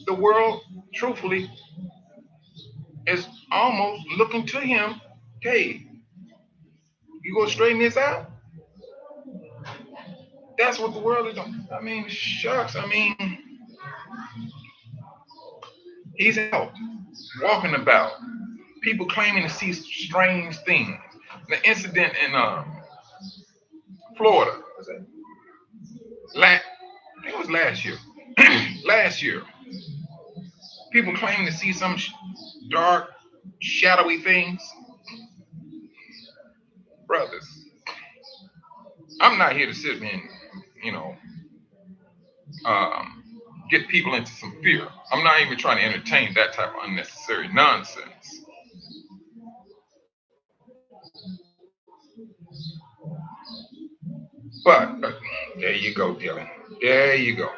The world, truthfully, is almost looking to him. Hey, you gonna straighten this out? That's what the world is doing. I mean, shucks. I mean, he's out, walking about. People claiming to see strange things. The incident in Florida, I think it was last year. Last year, people claiming to see some dark, shadowy things. Brothers, I'm not here to sit and, get people into some fear. I'm not even trying to entertain that type of unnecessary nonsense. But there you go, Dylan. There you go.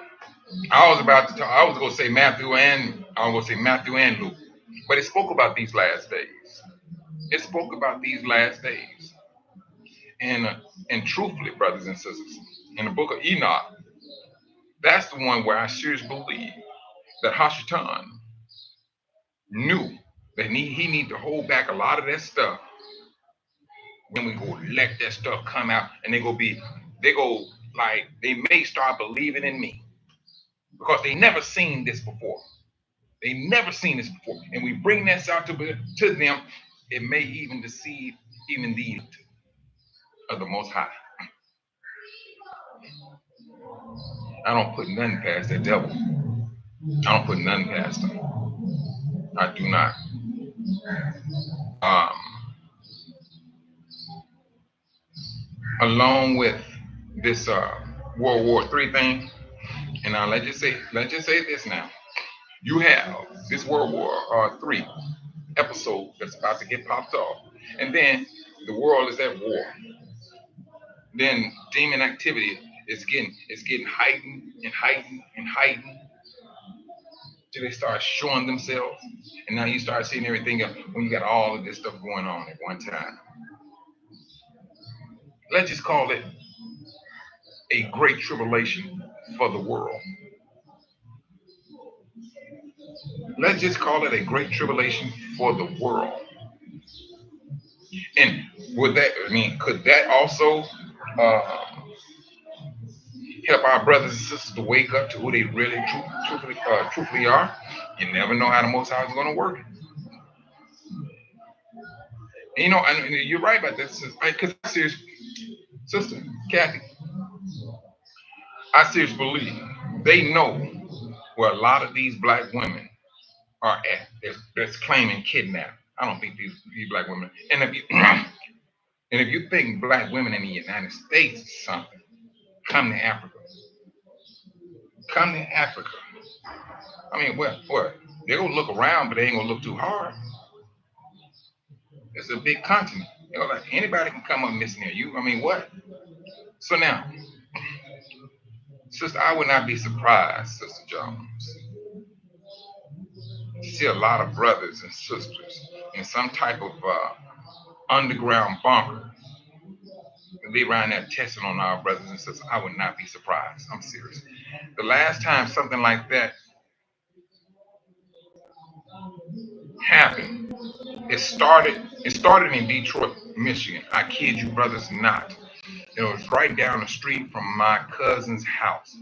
I was about to talk. I was going to say Matthew and Luke, but it spoke about these last days. It spoke about these last days, and truthfully, brothers and sisters, in the book of Enoch, that's the one where I seriously believe that Hashatan knew that he need to hold back a lot of that stuff. When we go let that stuff come out, and they may start believing in me because they never seen this before. They never seen this before, and we bring this out to them. It may even deceive even the of the Most High. I don't put nothing past the devil. I don't put nothing past him. I do not. Along with this World War III thing, and now let's just say this now. You have this World War III episode that's about to get popped off, and then the world is at war. Then demon activity is getting heightened and heightened and heightened till they start showing themselves, and now you start seeing everything when you got all of this stuff going on at one time. Let's just call it a great tribulation for the world. Let's just call it a great tribulation for the world. And could that also help our brothers and sisters to wake up to who they really truthfully are? You never know how the Most High is going to work. And, and you're right about this, because Sister Kathy, I seriously believe they know where a lot of these black women are at that's claiming kidnapping. I don't think these black women. And if you think black women in the United States is something, come to Africa. Come to Africa. I mean, what? They're gonna look around, but they ain't gonna look too hard. It's a big continent. You know, like anybody can come up missing here. I mean, what? So now, sister, I would not be surprised, Sister Jones, to see a lot of brothers and sisters in some type of underground bunker. They around there testing on our brothers and sisters. I would not be surprised. I'm serious. The last time something like that happened, it started in Detroit, Michigan. I kid you, brothers, not. It was right down the street from my cousin's house.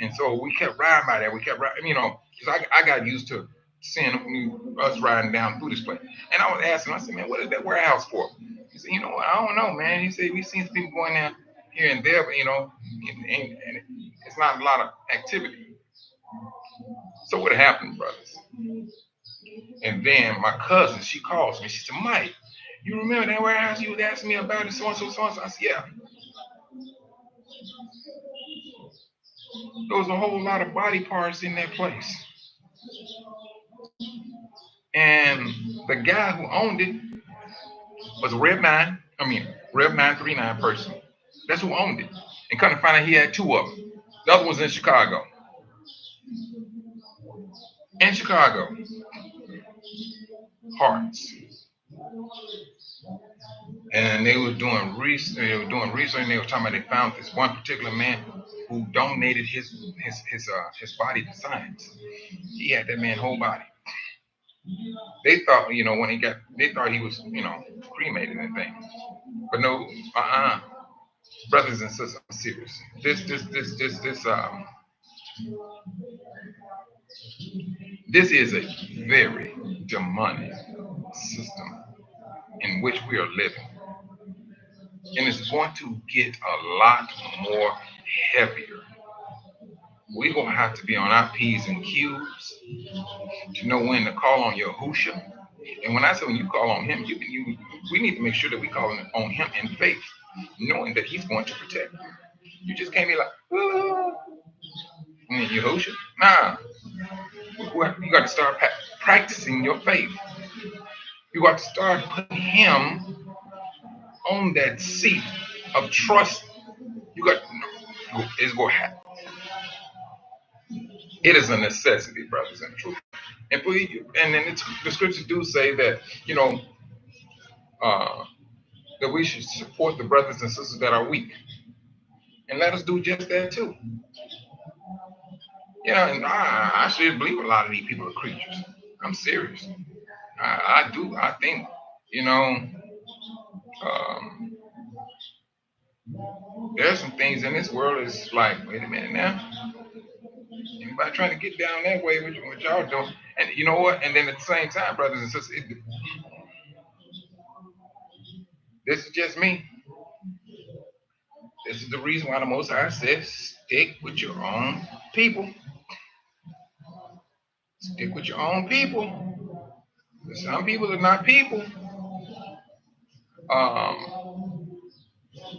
And so we kept riding by there. We kept riding, because I got used to seeing us riding down through this place. And I was asking, I said, man, what is that warehouse for? He said, you know what, I don't know, man. He said, we've seen people going there here and there, but, and it's not a lot of activity. So what happened, brothers? And then my cousin, she calls me. She said, Mike, you remember that warehouse you was asking me about it, so and so, so and so? I said, yeah. There was a whole lot of body parts in that place. And the guy who owned it was a Rev 939 person. That's who owned it. And come to find out he had two of them. The other was in Chicago. In Chicago. Hearts. And they were doing research. And they were talking about they found this one particular man who donated his body to science. He had that man's whole body. They thought, they thought he was, cremated and things. But no, brothers and sisters, I'm serious. This is a very demonic system in which we are living. And it's going to get a lot more heavier. We're going to have to be on our P's and Q's to know when to call on Yahushua. And when I say when you call on him, we need to make sure that we call on him in faith, knowing that he's going to protect you. You just can't be like, Yahushua. Nah. You got to start practicing your faith. You got to start putting him on that seat of trust. It's going to happen. It is a necessity, brothers and truth. And then the scriptures do say that, that we should support the brothers and sisters that are weak. And let us do just that too. And I should believe a lot of these people are creatures. I'm serious. I do. I think, there's some things in this world that's like, wait a minute now. Anybody trying to get down that way, what y'all doing? And you know what? And then at the same time, brothers and sisters, this is just me. This is the reason why the Most High says, stick with your own people. Stick with your own people. Some people are not people.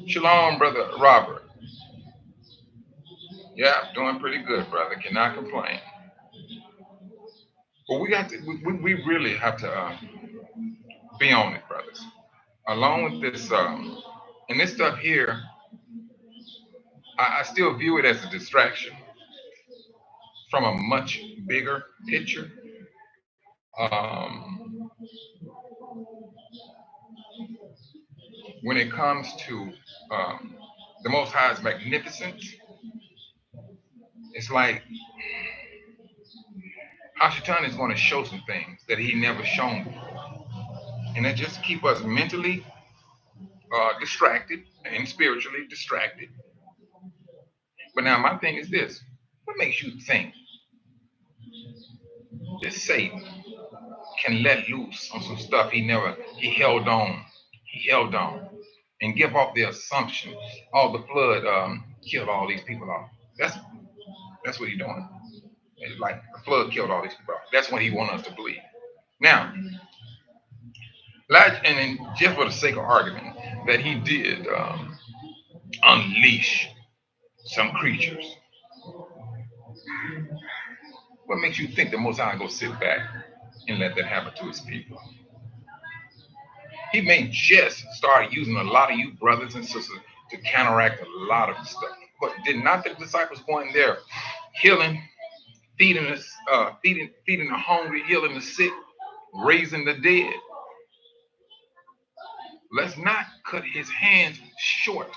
Shalom, Brother Robert. Yeah, doing pretty good, brother. Cannot complain. But we really have to be on it, brothers. Along with this, and this stuff here, I still view it as a distraction from a much bigger picture. When it comes to the Most High's magnificence, it's like Hashatan is going to show some things that he never shown before. And that just keep us mentally distracted and spiritually distracted. But now my thing is this. What makes you think that Satan can let loose on some stuff he held on and give off the assumption, the flood killed all these people off. That's what he's doing. It's like the flood killed all these people off. That's what he wants us to believe. Now, and then just for the sake of argument, that he did unleash some creatures. What makes you think the Most High go sit back and let that happen to his people? He may just start using a lot of you brothers and sisters to counteract a lot of stuff. But did not the disciples go in there healing, feeding us, feeding the hungry, healing the sick, raising the dead? Let's not cut his hands short.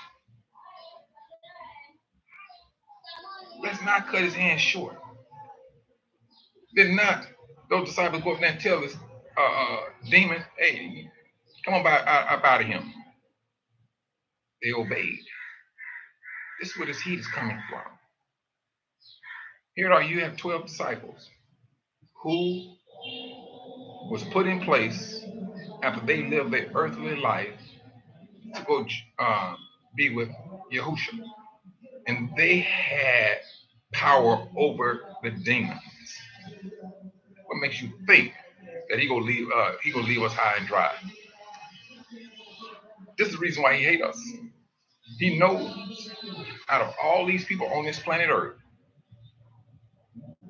Let's not cut his hands short. Did not those disciples go up there and tell this demon, hey, come on up out of him? They obeyed. This is where this heat is coming from. Here you have 12 disciples who was put in place after they lived their earthly life to go be with Yahushua. And they had power over the demons. What makes you think that he gonna leave us high and dry? This is the reason why he hates us. He knows out of all these people on this planet Earth,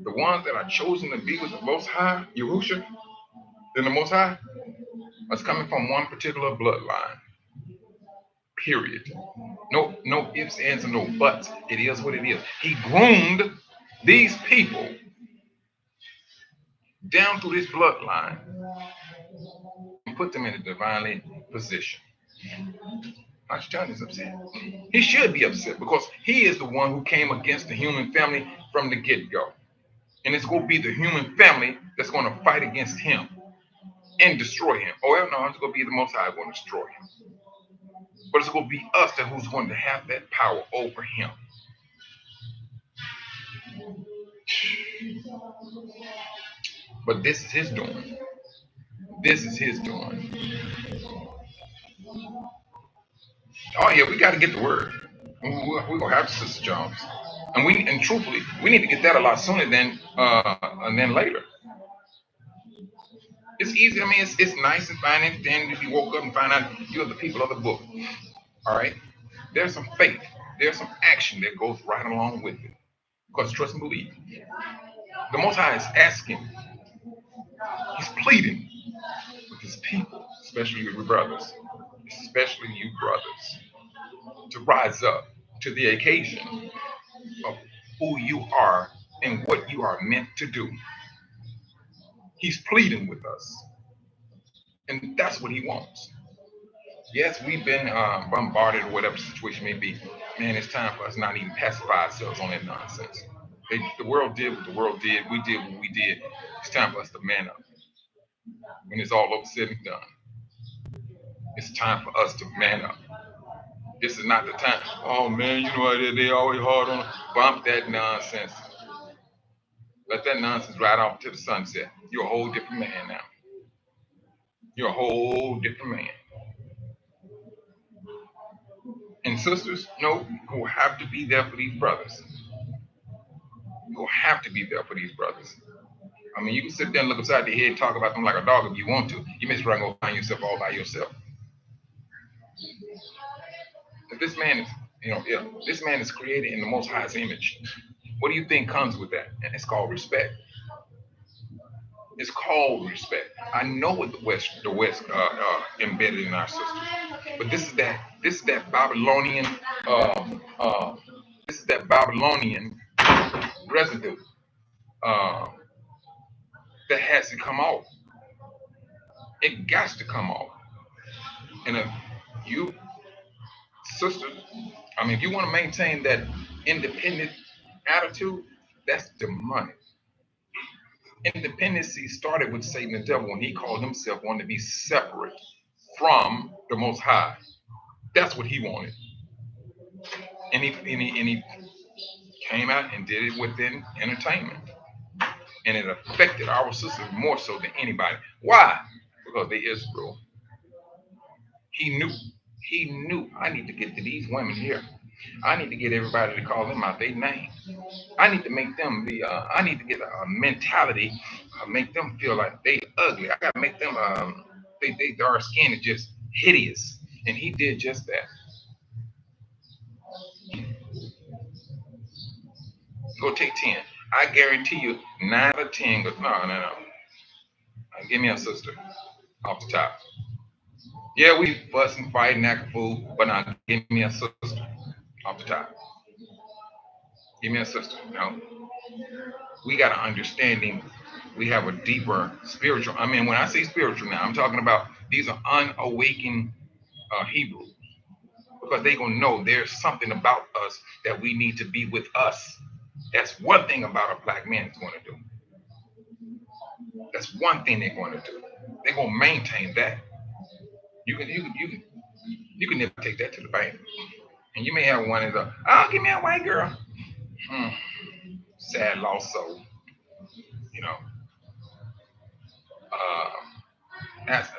the ones that are chosen to be with the Most High, Yahushua, then the Most High, is coming from one particular bloodline. Period. No ifs, ands, and no buts. It is what it is. He groomed these people down through this bloodline and put them in a divinely position. Ashton is upset. He should be upset because he is the one who came against the human family from the get-go. And it's going to be the human family that's going to fight against him and destroy him. Oh, well, no, it's going to be the Most High going to destroy him. But it's going to be us who's going to have that power over him. But this is his doing. This is his doing. Oh yeah, we got to get the word. We're gonna have to, Sister Jones, and truthfully, we need to get that a lot sooner than later. It's easy. I mean, it's nice and fine and then if you woke up and find out you're the people of the book. All right, there's some faith, there's some action that goes right along with it. Because trust and believe, the Most High is asking, he's pleading with his people, especially your brothers, especially you brothers, to rise up to the occasion of who you are and what you are meant to do. He's pleading with us, and that's what he wants. Yes, we've been bombarded or whatever the situation may be. Man, it's time for us not even pacify ourselves on that nonsense. The world did what the world did. We did what we did. It's time for us to man up. When it's all over said and done, it's time for us to man up. This is not the time. Oh man, you know they always hard on. Bump that nonsense. Let that nonsense ride off to the sunset. You're a whole different man now. You're a whole different man. And sisters, no, you have to be there for these brothers. You have to be there for these brothers. I mean, you can sit there and look upside the head, talk about them like a dog if you want to. You may as well go find yourself all by yourself. If this man is, if this man is created in the Most High's image, what do you think comes with that? And it's called respect. It's called respect. I know what the West embedded in our sisters, but this is that Babylonian residue that has to come off. It got to come off. And if you sisters, I mean, if you want to maintain that independent attitude, that's demonic. Independency started with Satan the devil when he called himself wanting to be separate from the Most High. That's what he wanted. And he came out and did it within entertainment. And it affected our sisters more so than anybody. Why? Because they Israel. He knew I need to get to these women here. I need to get everybody to call them out their name. I need to make them be. I need to get a mentality, make them feel like they ugly. I gotta make them. They dark skin is just hideous, and he did just that. Go take 10. I guarantee you 9 out of 10 goes, no, no, no. Give me a sister off the top. Yeah, we fussing, fighting, acting fool, but now give me a sister off the top. Give me a sister. No, we got an understanding. We have a deeper spiritual. I mean, when I say spiritual now, I'm talking about these are unawakened Hebrews because they gonna know there's something about us that we need to be with us. That's one thing about a black man is going to do. That's one thing they're going to do. They're going to maintain that. You can never take that to the bank. And you may have one of the, oh, give me a white girl. Sad lost soul. You know. That's,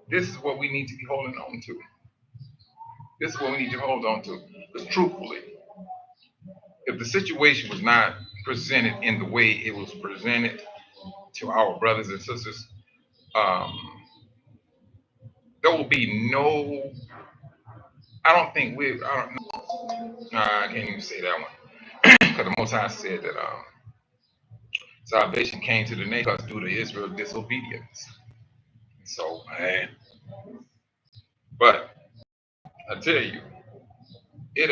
this is what we need to be holding on to. This is what we need to hold on to. Because truthfully, if the situation was not presented in the way it was presented to our brothers and sisters, there will be no. I don't think we. I don't know. I can't even say that one because the Most High said that salvation came to the nations due to Israel's disobedience. So, but I tell you, it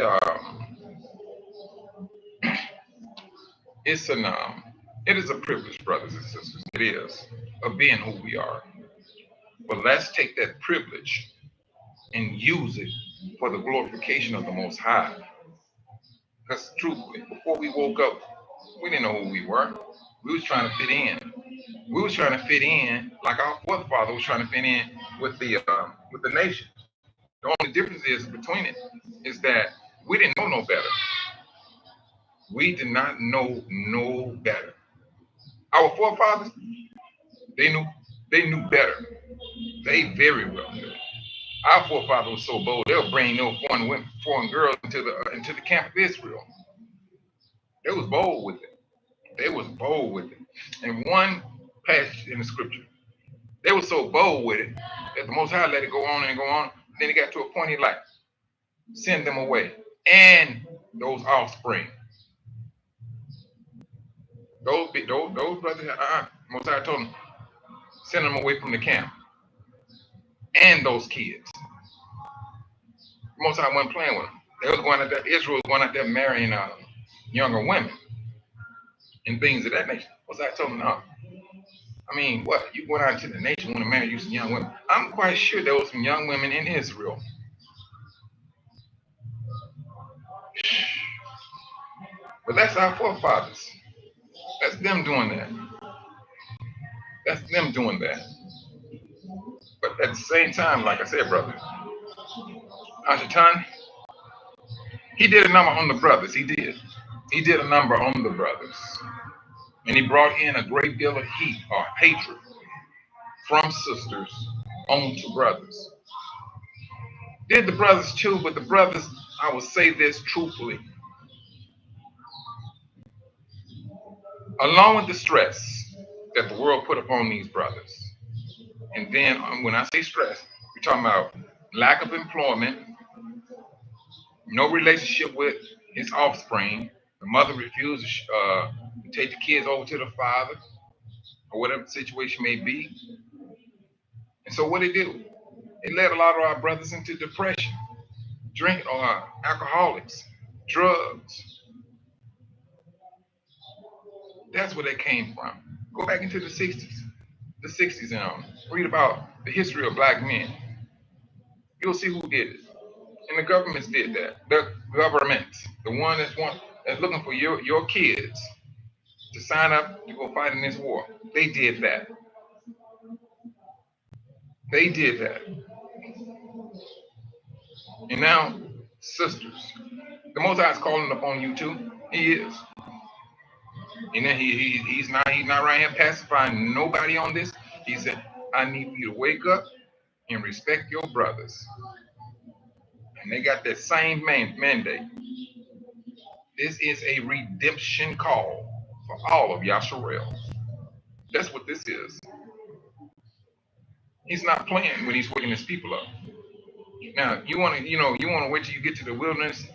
it's an it is a privilege, brothers and sisters. It is of being who we are. But let's take that privilege and use it for the glorification of the Most High. Because truthfully, before we woke up, we didn't know who we were. We was trying to fit in. We was trying to fit in like our forefather was trying to fit in with the nation. The only difference is between it is that we didn't know no better. We did not know no better. Our forefathers, they knew better. They very well knew. Our forefathers were so bold they'll bring no foreign girls into the camp of Israel. They was bold with it. They was bold with it. And one passage in the scripture, they were so bold with it that the Most High let it go on and go on. Then it got to a point he like, send them away. And those offspring. Those brothers, Most High told them, send them away from the camp. And those kids. Most High wasn't playing with them. They was going out there, Israel was going out there marrying younger women and things of that nature. Most High told them, no. I mean, what? You going out into the nation want to marry you some young women. I'm quite sure there was some young women in Israel. But that's our forefathers. That's them doing that. That's them doing that. But at the same time, like I said, brother, Ashatan, he did a number on the brothers. He did. He did a number on the brothers. And he brought in a great deal of heat or hatred from sisters onto brothers. Did the brothers too, but the brothers, I will say this truthfully, along with the stress that the world put upon these brothers. And then when I say stress, we're talking about lack of employment, no relationship with his offspring. The mother refused to take the kids over to the father, or whatever the situation may be. And so what it do? It led a lot of our brothers into depression, drinking, or alcoholics, drugs. That's where they came from. Go back into the 60s. The 60s and read about the history of black men. You'll see who did it. And the governments did that. The governments, the one that's looking for your kids to sign up to go fight in this war. They did that. They did that. And now, sisters, the Most High is calling upon you too. He is. And then he's not right here pacifying nobody on this. He said, I need you to wake up and respect your brothers. And they got that same mandate. This is a redemption call for all of Yasharel. That's what this is. He's not playing when he's waking his people up. Now you want to wait till you get to the wilderness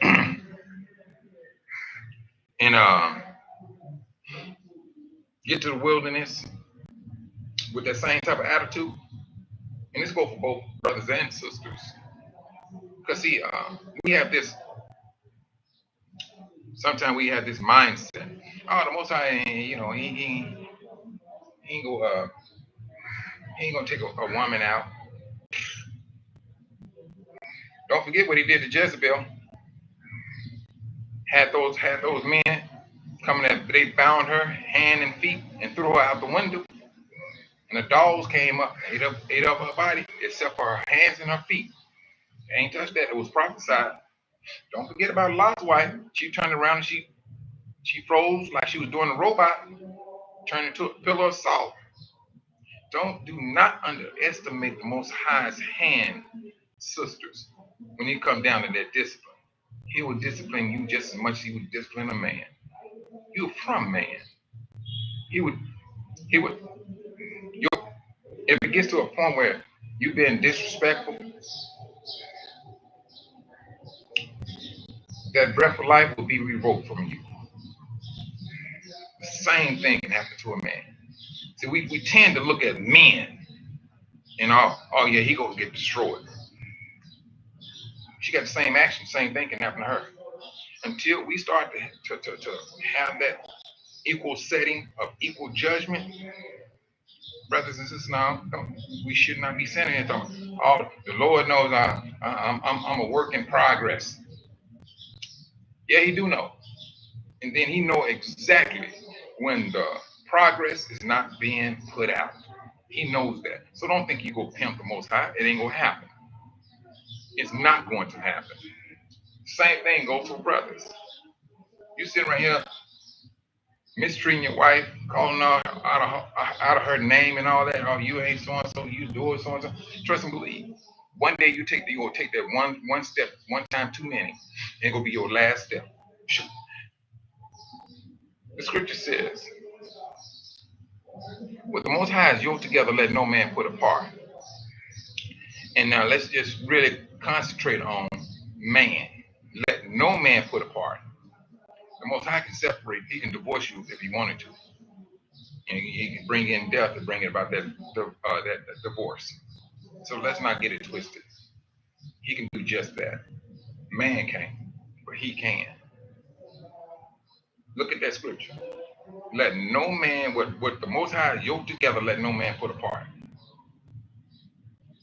and get to the wilderness with that same type of attitude. And this goes for both brothers and sisters. Because see, we have this, sometimes we have this mindset. Oh, the Most High, you know, he ain't gonna take a woman out. Don't forget what he did to Jezebel. Had those men coming at, they bound her hand and feet and threw her out the window. And the dogs came up, ate up her body, except for her hands and her feet. They ain't touched that. It was prophesied. Don't forget about Lot's wife. She turned around and she froze like she was doing a robot, turned into a pillar of salt. Do not underestimate the Most High's hand, sisters, when he come down to that discipline. He will discipline you just as much as he would discipline a man. You're from man. He would, if it gets to a point where you've been disrespectful, that breath of life will be revoked from you. The same thing can happen to a man. See, we tend to look at men and oh yeah, he gonna get destroyed. She got the same action, same thing can happen to her. Until we start to have that equal setting of equal judgment, brothers and sisters, now we should not be sending it. Oh, the Lord knows I'm a work in progress. Yeah, he do know, and then he know exactly when the progress is not being put out. He knows that. So don't think you go pimp the Most High. It ain't gonna happen. It's not going to happen. Same thing goes for brothers. You sitting right here mistreating your wife, calling her out of her name and all that. Oh, you ain't so and so. You do it so and so. Trust and believe. One day you will take that one step, one time too many. It's gonna be your last step. Shoot. The scripture says, "With the Most High is yoked together, let no man put apart." And now let's just really concentrate on man. Let no man put apart. The Most High can separate. He can divorce you if he wanted to, and he can bring in death to bring about that divorce. So let's not get it twisted. He can do just that. Man can't, but he can. Look at that scripture. Let no man, what the Most High yoked together, let no man put apart.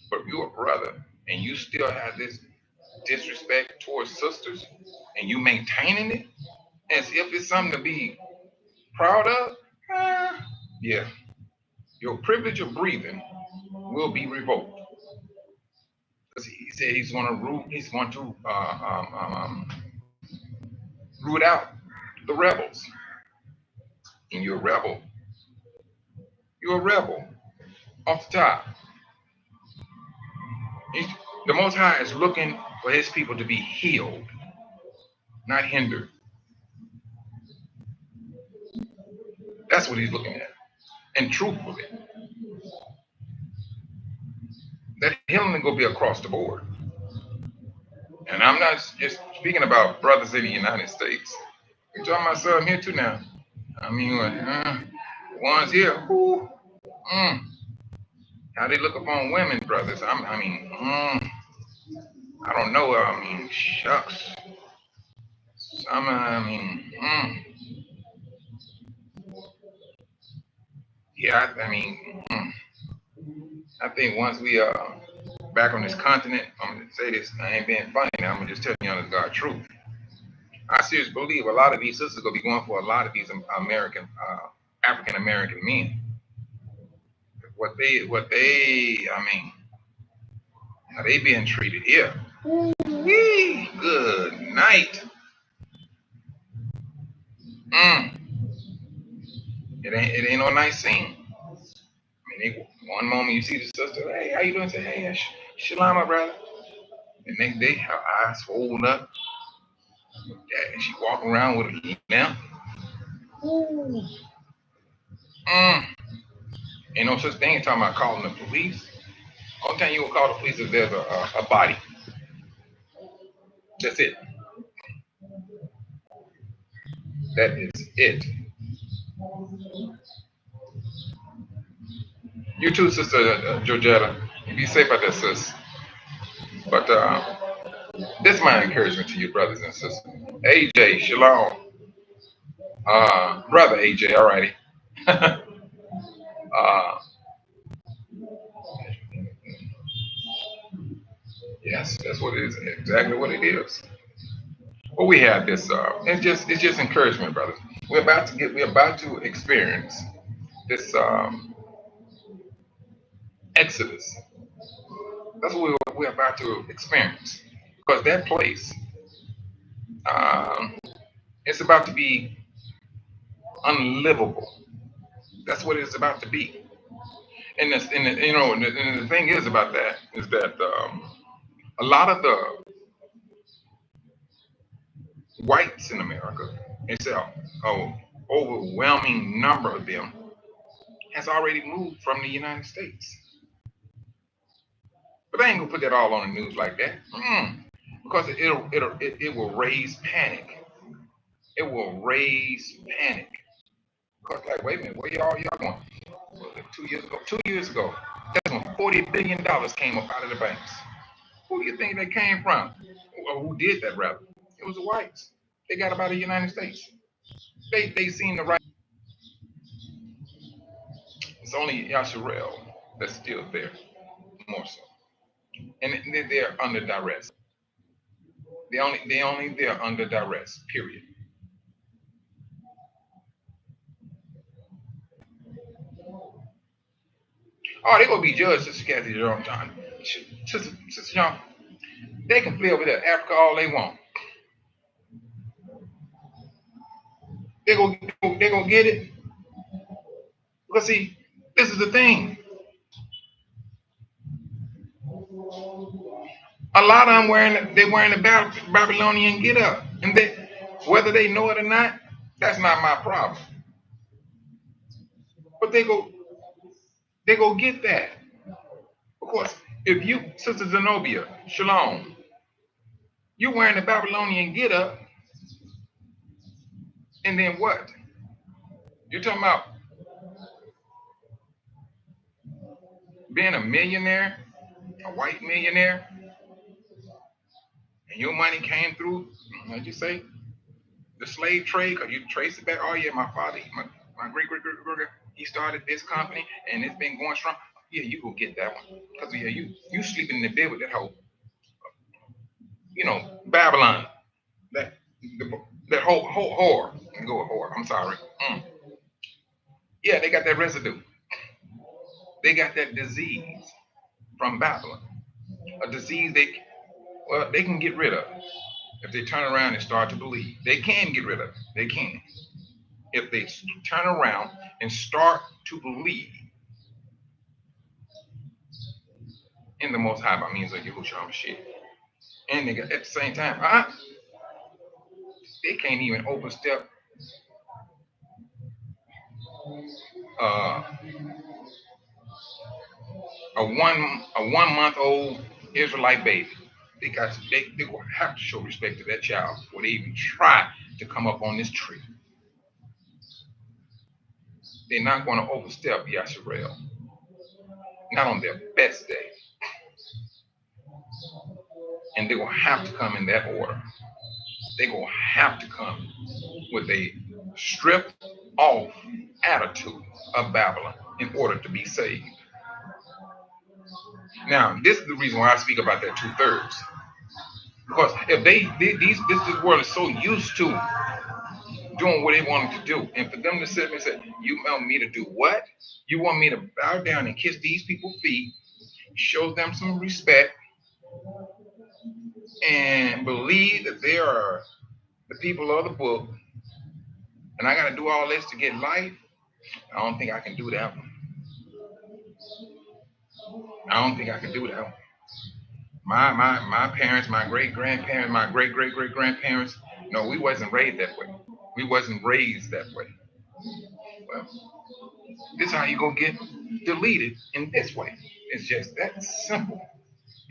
But if you're a brother and you still have this disrespect towards sisters and you maintaining it as if it's something to be proud of, yeah, your privilege of breathing will be revoked. Because he said he's going to root out the rebels. And you're a rebel. You're a rebel off the top. The Most High is looking for his people to be healed, not hindered. That's what he's looking at. And truthfully, that healing is going to be across the board. And I'm not just speaking about brothers in the United States. I'm talking about some here too now. I mean, ones here, how they look upon women, brothers. I don't know. I mean, shucks. Yeah, I think once we back on this continent, I'm gonna say this. I ain't being funny. I'm gonna just tell you honest God truth. I seriously believe a lot of these sisters gonna be going for a lot of these African American men. How they being treated here. Wee, good night. It ain't no nice scene. One moment you see the sister, hey, how you doing? Say, hey, Shalom, my brother. The next day, her eyes swollen up. And she walking around with a limp. Ain't no such thing as talking about calling the police. Only time you will call the police is there's a body. That's it. That is it. You too, Sister Georgetta. Be safe out there, sis. But this is my encouragement to you, brothers and sisters. AJ, Shalom. Brother AJ, alrighty. uh, yes, that's what it is. Exactly what it is. Well, we have this. It's just encouragement, brothers. We're about to experience this exodus. That's what we're about to experience because that place, um, it's about to be unlivable. That's what it's about to be. And the thing is about that is that a lot of the whites in America, it's a overwhelming number of them has already moved from the United States. But I ain't gonna put that all on the news like that, because it will raise panic. It will raise panic. Because like, wait a minute, where y'all going? Well, 2 years ago, 2 years ago, that's when $40 billion came up out of the banks. Who do you think they came from? Or who did that rather? It was the whites. They got about the United States. They seen the right. It's only Yasharel that's still there, more so, and they're under duress. They only they're under duress. Period. Oh, they gonna be judged, Sister Kathy Jerome John. Sister John, they can play over there Africa all they want. They gonna get it. Because see, this is the thing. A lot of them wearing the Babylonian get up, and whether they know it or not, that's not my problem. But they go get that. Of course, if you, Sister Zenobia, Shalom, you wearing the Babylonian get up, and then what? You're talking about being a millionaire, a white millionaire, and your money came through, like you say, the slave trade, because you trace it back. Oh yeah, my father, my great, he started this company, and it's been going strong. Yeah, you go get that one, because yeah, you sleeping in the bed with that whole, Babylon, that that whole whore. Go with whore. I'm sorry. Yeah, they got that residue. They got that disease from Babylon, a disease they can get rid of if they turn around and start to believe. They can get rid of it. They can if they turn around and start to believe in the Most High by means of Yahushua HaMashiach. And they got, at the same time, they can't even overstep uh, a 1 month old Israelite baby. They will have to show respect to that child before they even try to come up on this tree. They're not going to overstep Yasharel, not on their best day. And they will have to come in that order. They will have to come with a stripped off attitude of Babylon in order to be saved. Now, this is the reason why I speak about that 2/3. Because if this world is so used to doing what they wanted to do, and for them to sit and say, "You want me to do what? You want me to bow down and kiss these people's feet, show them some respect, and believe that they are the people of the book, and I got to do all this to get life." I don't think I can do that one. I don't think I can do that one. My parents, my great grandparents, my great great great grandparents, no, we wasn't raised that way. We wasn't raised that way. Well, this is how you go get deleted in this way. It's just that simple.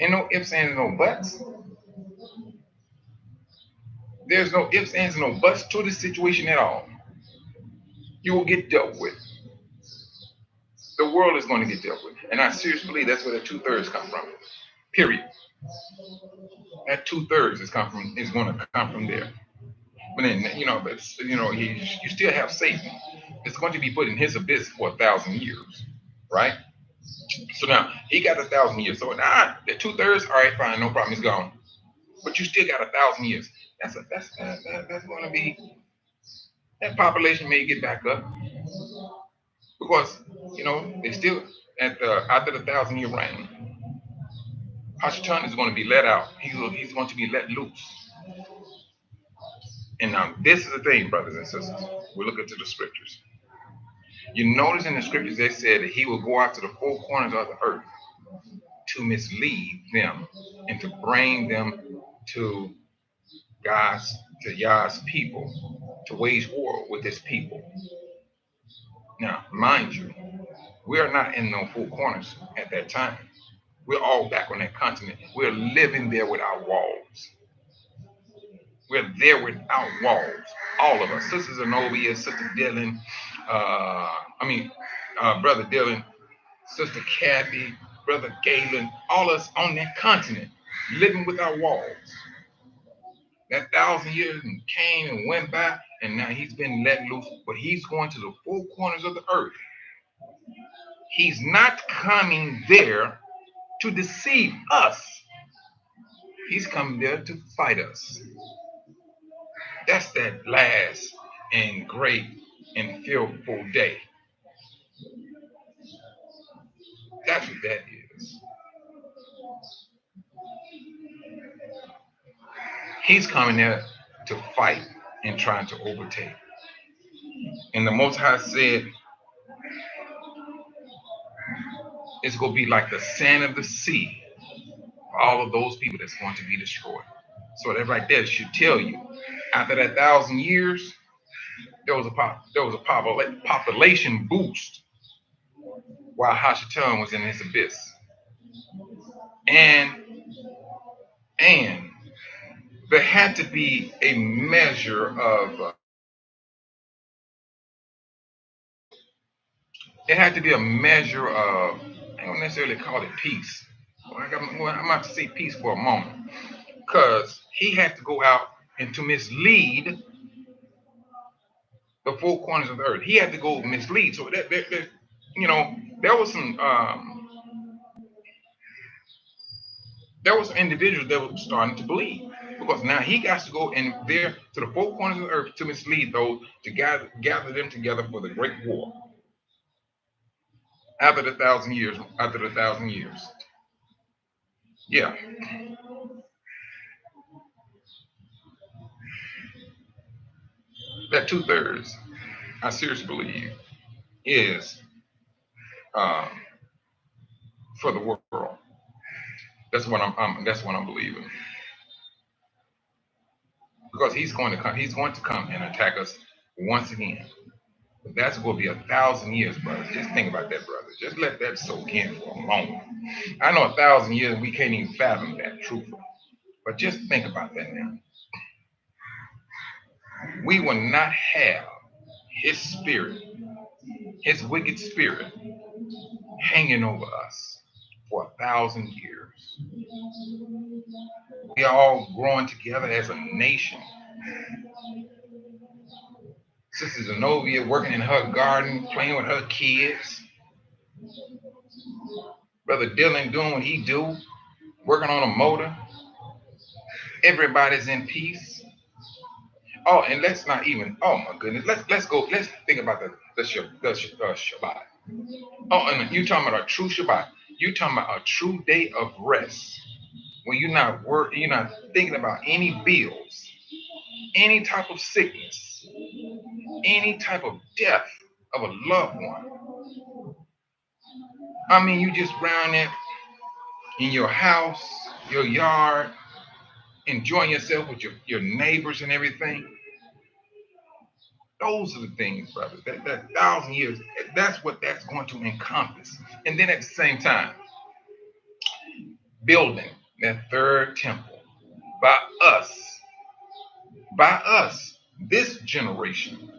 Ain't no ifs, ands, no buts. There's no ifs, ands, and no buts to this situation at all. You will get dealt with. The world is going to get dealt with. And I seriously believe that's where the 2/3 come from. Period. That 2/3 is going to come from there. But then you still have Satan. It's going to be put in his abyss for 1,000 years, right? So now he got 1,000 years. So now the 2/3, all right, fine, no problem, he's gone. But you still got 1,000 years. That's going to be, that population may get back up because they still at the after the 1,000 year reign. Hashatan is going to be let out. He's going to be let loose. And now this is the thing, brothers and sisters. We look into the scriptures. You notice in the scriptures they said that he will go out to the four corners of the earth to mislead them and to bring them to Yah's people, to wage war with his people. Now, mind you, we are not in no four corners at that time. We're all back on that continent. We're living there without walls. We're there without walls. All of us. Sister Zenobia, Sister Dylan, Brother Dylan, Sister Kathy, Brother Galen, all of us on that continent, living without walls. That 1,000 years came and went by, and now he's been let loose, but he's going to the four corners of the earth. He's not coming there to deceive us. He's coming there to fight us. That's that last and great and fearful day. That's what that is. He's coming there to fight and trying to overtake. And the Most High said, it's going to be like the sand of the sea for all of those people that's going to be destroyed. So that right there should tell you, after that 1,000 years, there was a population boost while Hashatan was in his abyss. And there had to be a measure of I don't necessarily call it peace. I'm about to say peace for a moment, because he had to go out and to mislead the four corners of the earth. He had to go mislead. So there was some individuals that were starting to believe, because now he got to go in there to the four corners of the earth to mislead those, to gather them together for the great war. After the 1,000 years. Yeah. That 2/3, I seriously believe, is for the world. That's what I'm believing. Because he's going to come and attack us once again. But that's going to be 1,000 years, brothers. Just think about that, brother. Just let that soak in for a moment. I know 1,000 years, we can't even fathom that, truthfully. But just think about that now. We will not have his spirit, his wicked spirit, hanging over us for 1,000 years. We are all growing together as a nation. Sister Zenobia working in her garden, playing with her kids. Brother Dylan doing what he do, working on a motor. Everybody's in peace. Oh, and let's not even. Oh my goodness. Let's go. Let's think about the Shabbat. Oh, and you talking about a true Shabbat? You talking about a true day of rest, when you're not thinking about any bills, any type of sickness, any type of death of a loved one. I mean, you just round there in your house, your yard, enjoying yourself with your neighbors and everything. Those are the things, brothers. That 1,000 years, that's what that's going to encompass. And then at the same time, building that third temple by us, by us, this generation.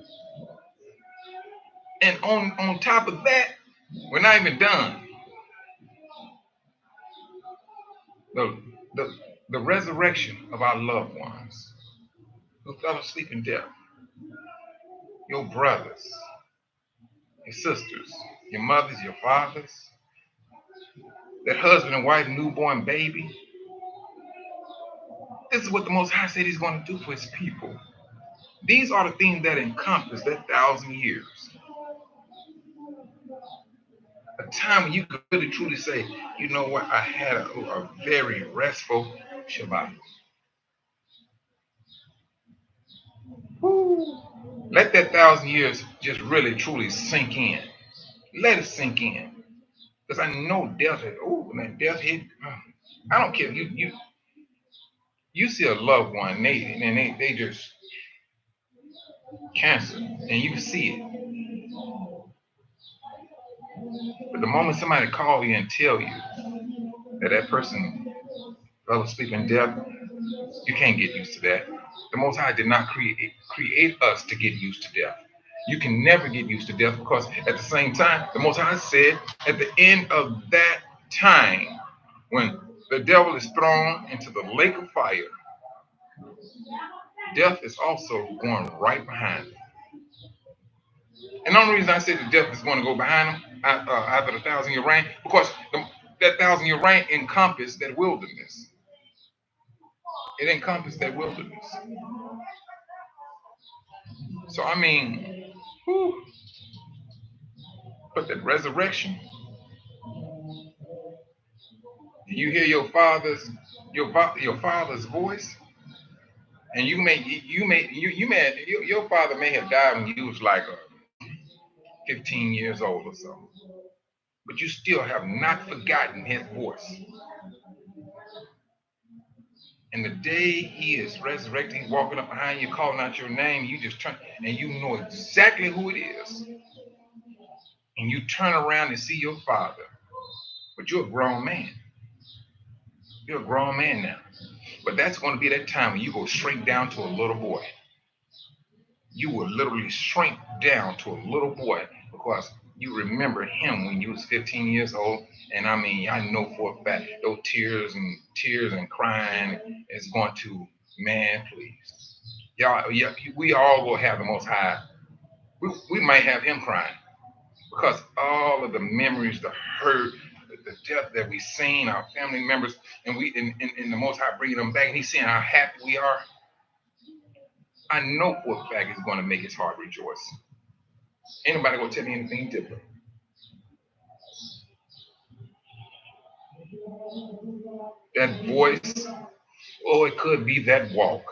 And on top of that, we're not even done. The, the, the resurrection of our loved ones who fell asleep in death, your brothers, your sisters, your mothers, your fathers, that husband and wife, newborn baby. This is what the Most High said he's going to do for his people. These are the things that encompass that 1,000 years. A time when you could really truly say, you know what, I had a very restful Shabbat. Woo. Let that 1,000 years just really truly sink in. Let it sink in. Because I know death hit. Oh, man, death hit. I don't care. You see a loved one, and they just cancer, and you see it. But the moment somebody call you and tell you that person fell asleep in death, you can't get used to that. The Most High did not create us to get used to death. You can never get used to death, because at the same time, the Most High said at the end of that time, when the devil is thrown into the lake of fire, death is also going right behind him. And the only reason I say that death is going to go behind him after the 1,000-year reign, because that 1,000-year reign encompassed that wilderness. It encompassed that wilderness. So I mean, whew, but that resurrection, you hear your father's voice, and your father may have died when you was like 15 years old or so, but you still have not forgotten his voice. And the day he is resurrected, he's walking up behind you, calling out your name, you just turn, and you know exactly who it is. And you turn around and see your father, but you're a grown man. You're a grown man now. But that's going to be that time when you go straight down to a little boy. You will literally shrink down to a little boy, because you remember him when you was 15 years old. And I mean, I know for a fact those tears and crying is going to, man, please. Y'all, yeah, we all will have the Most High. We might have him crying, because all of the memories, the hurt, the death that we seen, our family members, and we in the Most High bringing them back, and he's seeing how happy we are. I know for a fact it's going to make his heart rejoice. Anybody gonna tell me anything different? That voice, or it could be that walk.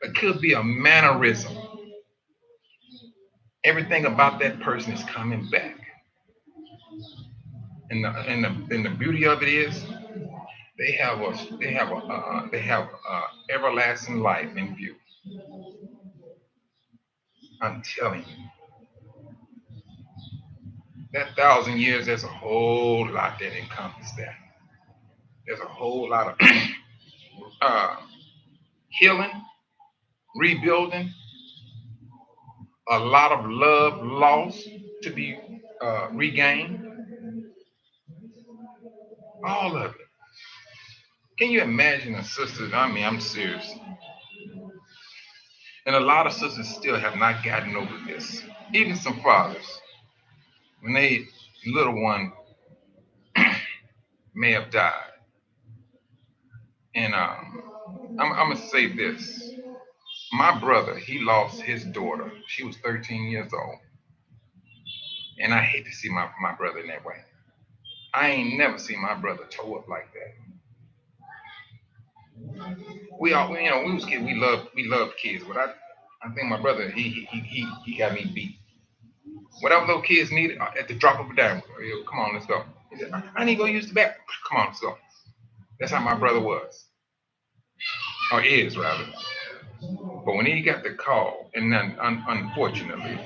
It could be a mannerism. Everything about that person is coming back. And the beauty of it is, they have everlasting life in view. I'm telling you, that 1,000 years, there's a whole lot that encompasses that. There's a whole lot of healing, rebuilding, a lot of love lost to be regained. All of it. Can you imagine a sister? I mean, I'm serious. And a lot of sisters still have not gotten over this. Even some fathers, when they little one may have died. And I'm gonna say this. My brother, he lost his daughter. She was 13 years old. And I hate to see my brother in that way. I ain't never seen my brother toe up like that. We was kids. We loved kids, but I think my brother, he got me beat. Whatever those kids needed, at the drop of a dime, come on, let's go. He said, I need to go use the bathroom. Come on, let's go. That's how my brother was, or is rather. But when he got the call, and then unfortunately,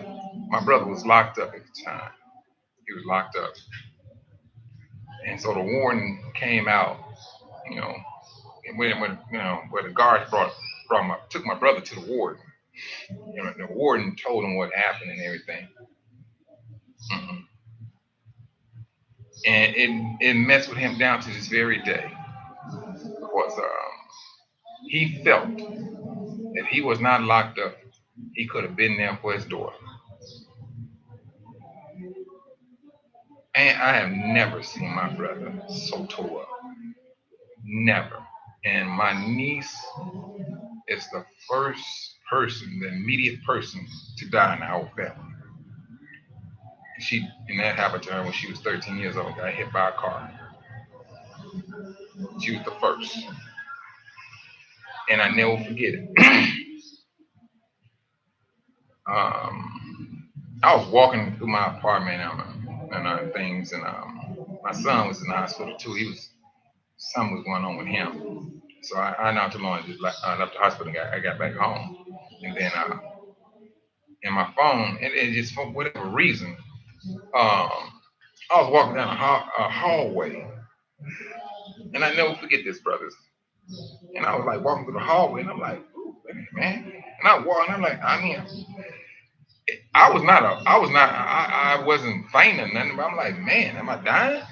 my brother was locked up at the time. He was locked up, and so the warden came out, and when where the guards brought took my brother to the warden. The warden told him what happened and everything. Mm-hmm. And it messed with him down to this very day. Because he felt if he was not locked up, he could have been there for his daughter. And I have never seen my brother so tore up. Never. And my niece is the first person, the immediate person to die in our family. And that happened to her when she was 13 years old, got hit by a car. She was the first. And I never forget it. I was walking through my apartment and things, and my son was in the hospital too. Something was going on with him. So I not too long just left the hospital. I got back home, and then in my phone, and just for whatever reason, I was walking down a hallway, and I never forget this, brothers. And I was like walking through the hallway, and I'm like, ooh, man. And I walk, and I'm like, I wasn't fainting or nothing, but I'm like, man, am I dying?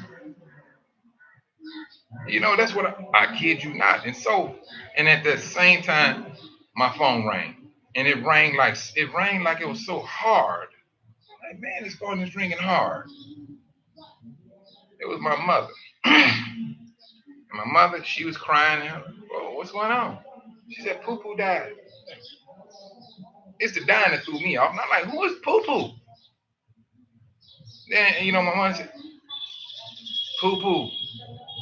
That's what I kid you not. And at the same time, my phone rang. And it rang like it was so hard. Like, man, this phone is ringing hard. It was my mother. And my mother, she was crying out, oh, what's going on? She said, Poo Poo died. It's the dying that threw me off. And I'm like, who is Poo Poo? Then, my mother said, Poo Poo,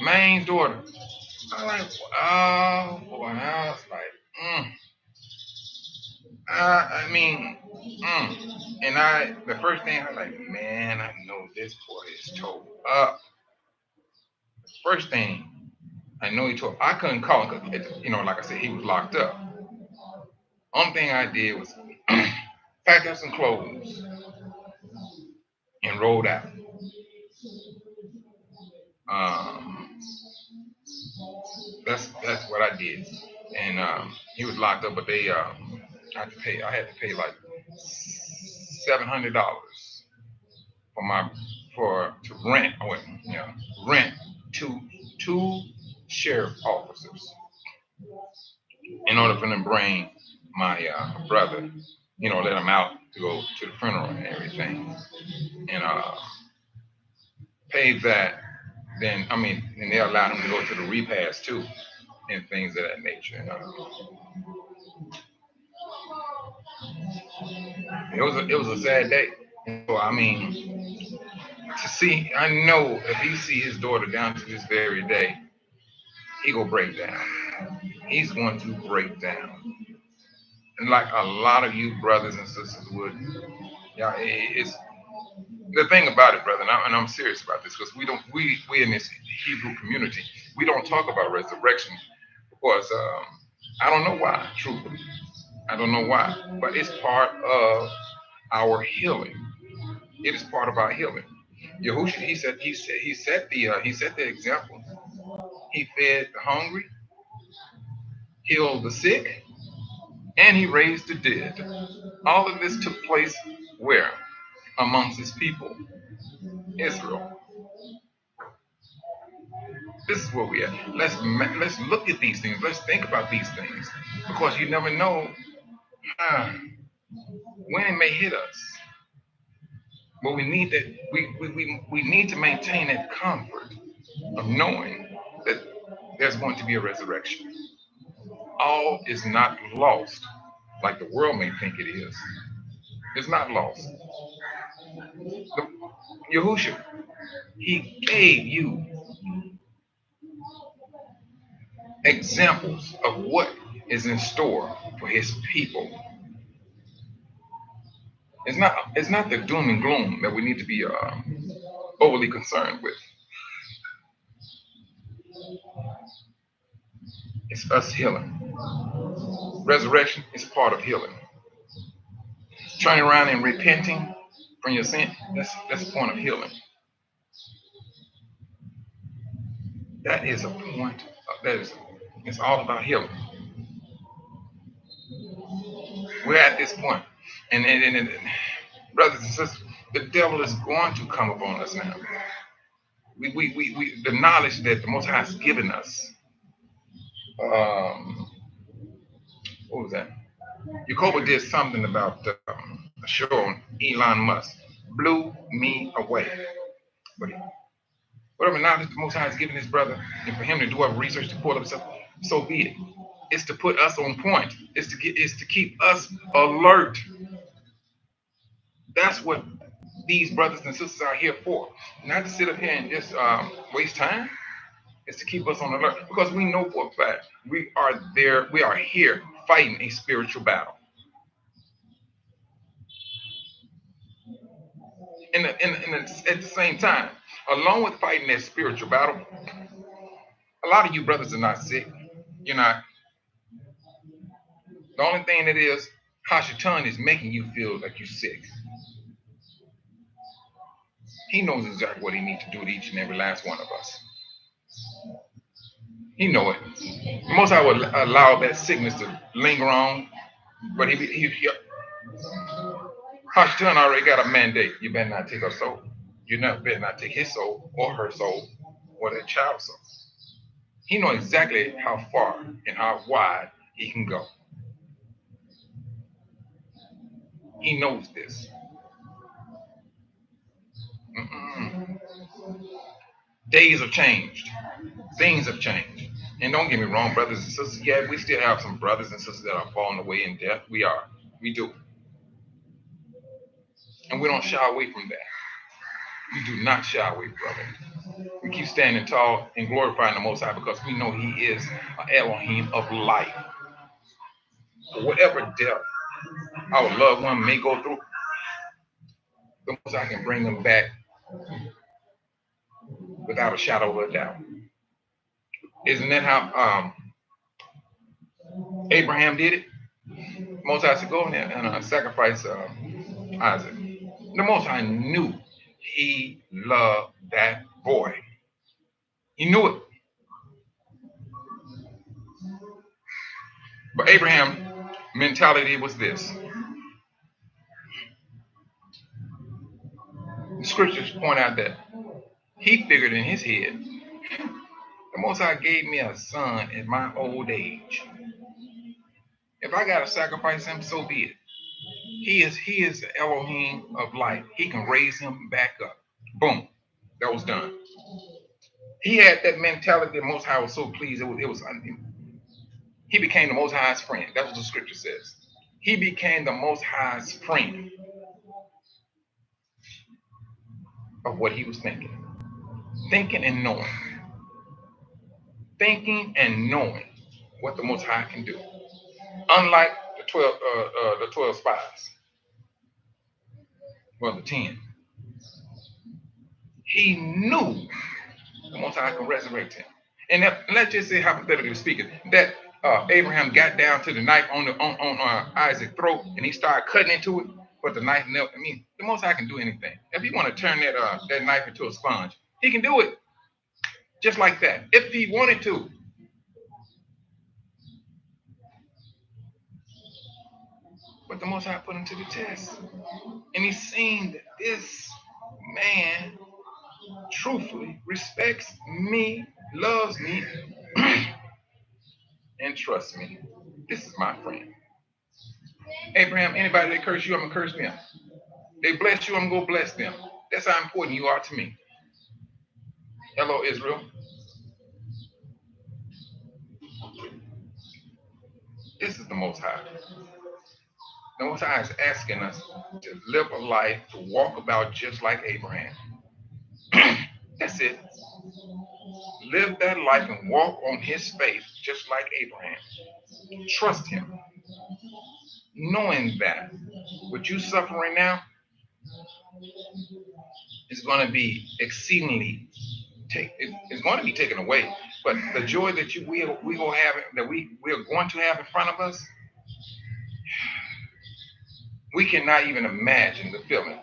Maine's daughter. I'm like, oh, boy. And I was like, And the first thing I was like, man, I know this boy is tore up. The first thing I know he tore up. I couldn't call him because, like I said, he was locked up. Only thing I did was pack up some clothes and rolled out. That's what I did. And he was locked up, but they I had to pay like $700 to rent. Rent two sheriff officers in order for them to bring my brother, let him out to go to the funeral and everything, and paid that. Then and they allowed him to go to the repast too, and things of that nature. And, it was a sad day. So to see, I know if he see his daughter down to this very day, he gonna break down. He's going to break down, and like a lot of you brothers and sisters would. Yeah, it's the thing about it, brother, and I'm serious about this because we in this Hebrew community, we don't talk about resurrection because I don't know why, truthfully, I don't know why, but it's part of our healing. It is part of our healing. Yahushua, he set the example. He fed the hungry, healed the sick, and he raised the dead. All of this took place where? Amongst his people, Israel. This is where we are. Let's look at these things. Let's think about these things because you never know when it may hit us. But we need that. We need to maintain that comfort of knowing that there's going to be a resurrection. All is not lost like the world may think it is. It's not lost. Yahushua, he gave you examples of what is in store for his people. It's not the doom and gloom that we need to be overly concerned with. It's us healing. Resurrection is part of healing. Turning around and repenting from your sin, that's a point of healing. That is a point. It's all about healing. We're at this point. And brothers and sisters, the devil is going to come upon us now. The knowledge that the Most High has given us. What was that? Jacoba did something about a show on Elon Musk. Blew me away. But whatever knowledge the Most High has given his brother, and for him to do whatever research to pull up himself, so be it. It's to put us on point. It's to keep us alert. That's what these brothers and sisters are here for. Not to sit up here and just waste time. It's to keep us on alert, because we know for a fact we are there. We are here fighting a spiritual battle. At the same time, along with fighting that spiritual battle, a lot of you brothers are not sick. You're not. The only thing that is, Hashatan is making you feel like you're sick. He knows exactly what he needs to do to each and every last one of us. He know it. Most I would allow that sickness to linger on, but Hashatan already got a mandate. You better not take her soul. You better not take his soul or her soul or that child's soul. He knows exactly how far and how wide he can go. He knows this. Days have changed. Things have changed. And don't get me wrong, brothers and sisters. Yeah, we still have some brothers and sisters that are falling away in death. We are. We do. And we don't shy away from that. We do not shy away, brother. We keep standing tall and glorifying the Most High, because we know he is an Elohim of life. For whatever death our loved one may go through, the Most High can bring them back without a shadow of a doubt. Isn't that how Abraham did it? Most High said, go in there and sacrifice Isaac. The Most High knew he loved that boy. He knew it. But Abraham's mentality was this. The scriptures point out that he figured in his head, the Most High gave me a son in my old age. If I got to sacrifice him, so be it. He is the Elohim of life. He can raise him back up. Boom. That was done. He had that mentality. The Most High was so pleased. He became the Most High's friend. That's what the scripture says. He became the Most High's friend of what he was thinking. Thinking and knowing. Thinking and knowing what the Most High can do. Unlike the 12 spies. Well, the 10. He knew the Most High could resurrect him. And let's just say, hypothetically speaking, that Abraham got down to the knife on Isaac's throat, and he started cutting into it, but the knife never. The Most High can do anything. If he want to turn that knife into a sponge, he can do it, just like that, if he wanted to. But the Most High put him to the test, and he's seen that this man truthfully respects me, loves me, and trusts me. This is my friend. Abraham, anybody that curse you, I'm going to curse them. They bless you, I'm going to bless them. That's how important you are to me. Hello, Israel. This is the Most High. The Most High is asking us to live a life, to walk about just like Abraham. That's it. Live that life and walk on his faith just like Abraham. Trust him. Knowing that what you're suffering now is going to be exceedingly it's going to be taken away. But the joy that we are going to have in front of us, we cannot even imagine the feeling.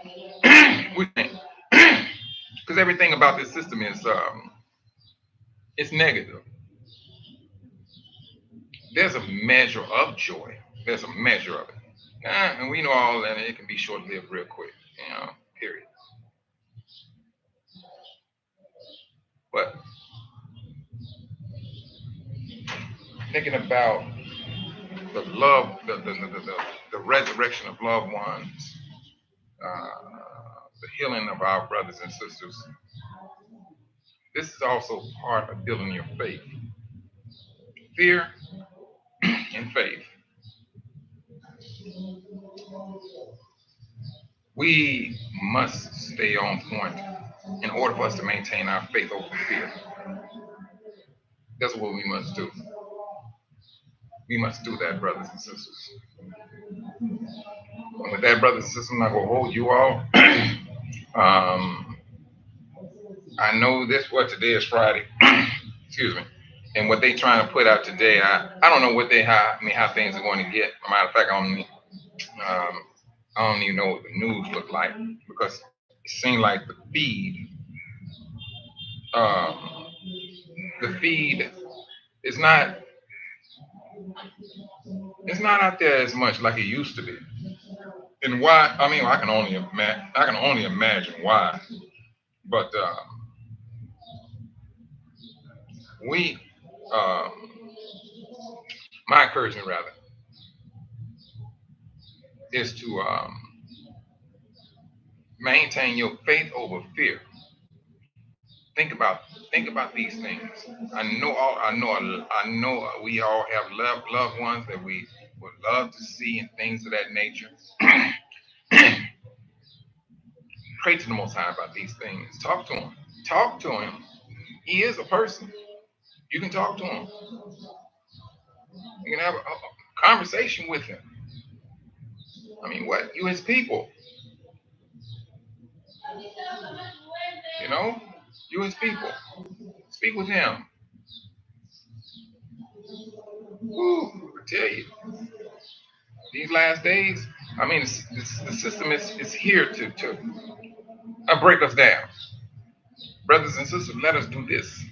We think, because everything about this system is it's negative. There's a measure of joy. There's a measure of it. And we know all that it can be short-lived real quick, period. But thinking about the love, the resurrection of loved ones, the healing of our brothers and sisters, this is also part of building your faith. Fear and faith. We must stay on point in order for us to maintain our faith over fear. That's what we must do. We must do that, brothers and sisters. And with that, brothers and sisters, I'm not going to hold you all. I know this, what today is Friday. Excuse me. And what they trying to put out today, I don't know what how things are going to get. As a matter of fact, I don't even know what the news look like, because it seemed like um, the feed is not, it's not out there as much like it used to be. And why? I mean, I can only imagine why. But we, um, my encouragement rather, is to maintain your faith over fear. Think about think about these things. I know we all have loved ones that we would love to see and things of that nature. Pray to the Most High about these things. Talk to him. Talk to him. He is a person. You can talk to him. You can have a conversation with him. I mean, what? You his people. You know? You his people. Speak with him. Woo, I tell you, these last days, I mean, the system is here to break us down. Brothers and sisters, let us do this.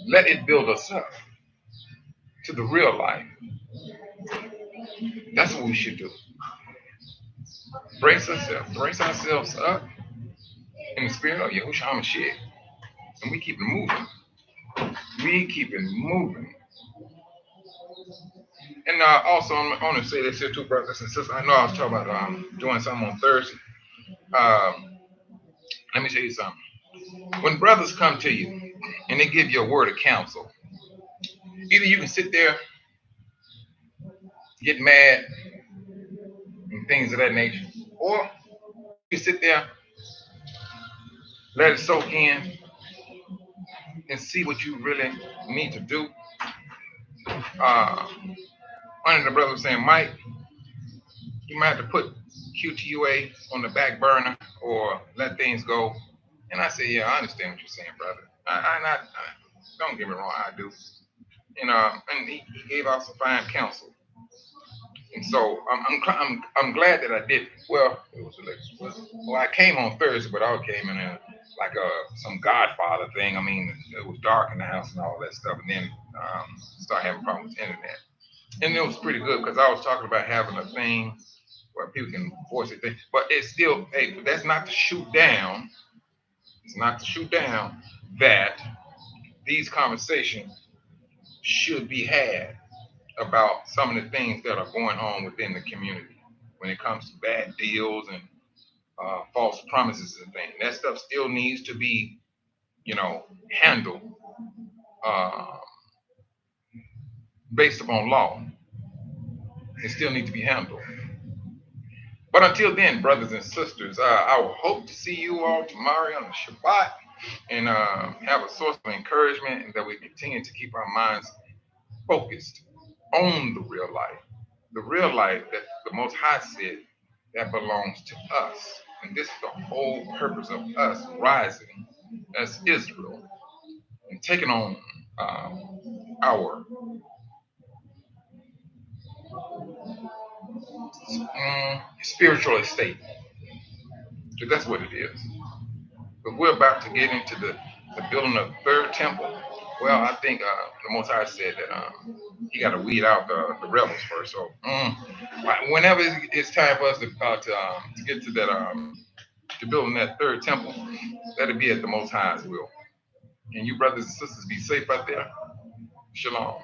Let it build us up to the real life. That's what we should do. Brace ourselves up in the spirit of Yahushua HaMashiach, and we keep it moving. We keep it moving. And also, I want to say this here too, brothers and sisters. I know I was talking about doing something on Thursday. Let me tell you something. When brothers come to you and they give you a word of counsel, either you can sit there, get mad, and things of that nature, or you can sit there, let it soak in, and see what you really need to do. One of the brothers was saying, Mike, you might have to put QTUA on the back burner or let things go. And I said, yeah, I understand what you're saying, brother. Don't get me wrong, I do. And he gave out some fine counsel. And so I'm glad that I did. Well, it was I came on Thursday, but I came in like some Godfather thing. I mean, it was dark in the house and all that stuff, and then started having problems with the internet. And it was pretty good because I was talking about having a thing where people can voice it, but it's still, hey, that's not to shoot down. It's not to shoot down that these conversations should be had about some of the things that are going on within the community when it comes to bad deals and false promises and things. That stuff still needs to be, handled uh, based upon law. It still needs to be handled. But until then, brothers and sisters, I will hope to see you all tomorrow on the Shabbat and have a source of encouragement, and that we continue to keep our minds focused on the real life that the Most High said that belongs to us. And this is the whole purpose of us rising as Israel and taking on our spiritual estate. Because that's what it is. But we're about to get into the building of the third temple. Well, I think the Most High said that He got to weed out the rebels first. So whenever it's time for us to get to that to building that third temple, let it be at the Most High's will. And you brothers and sisters be safe out there. Shalom.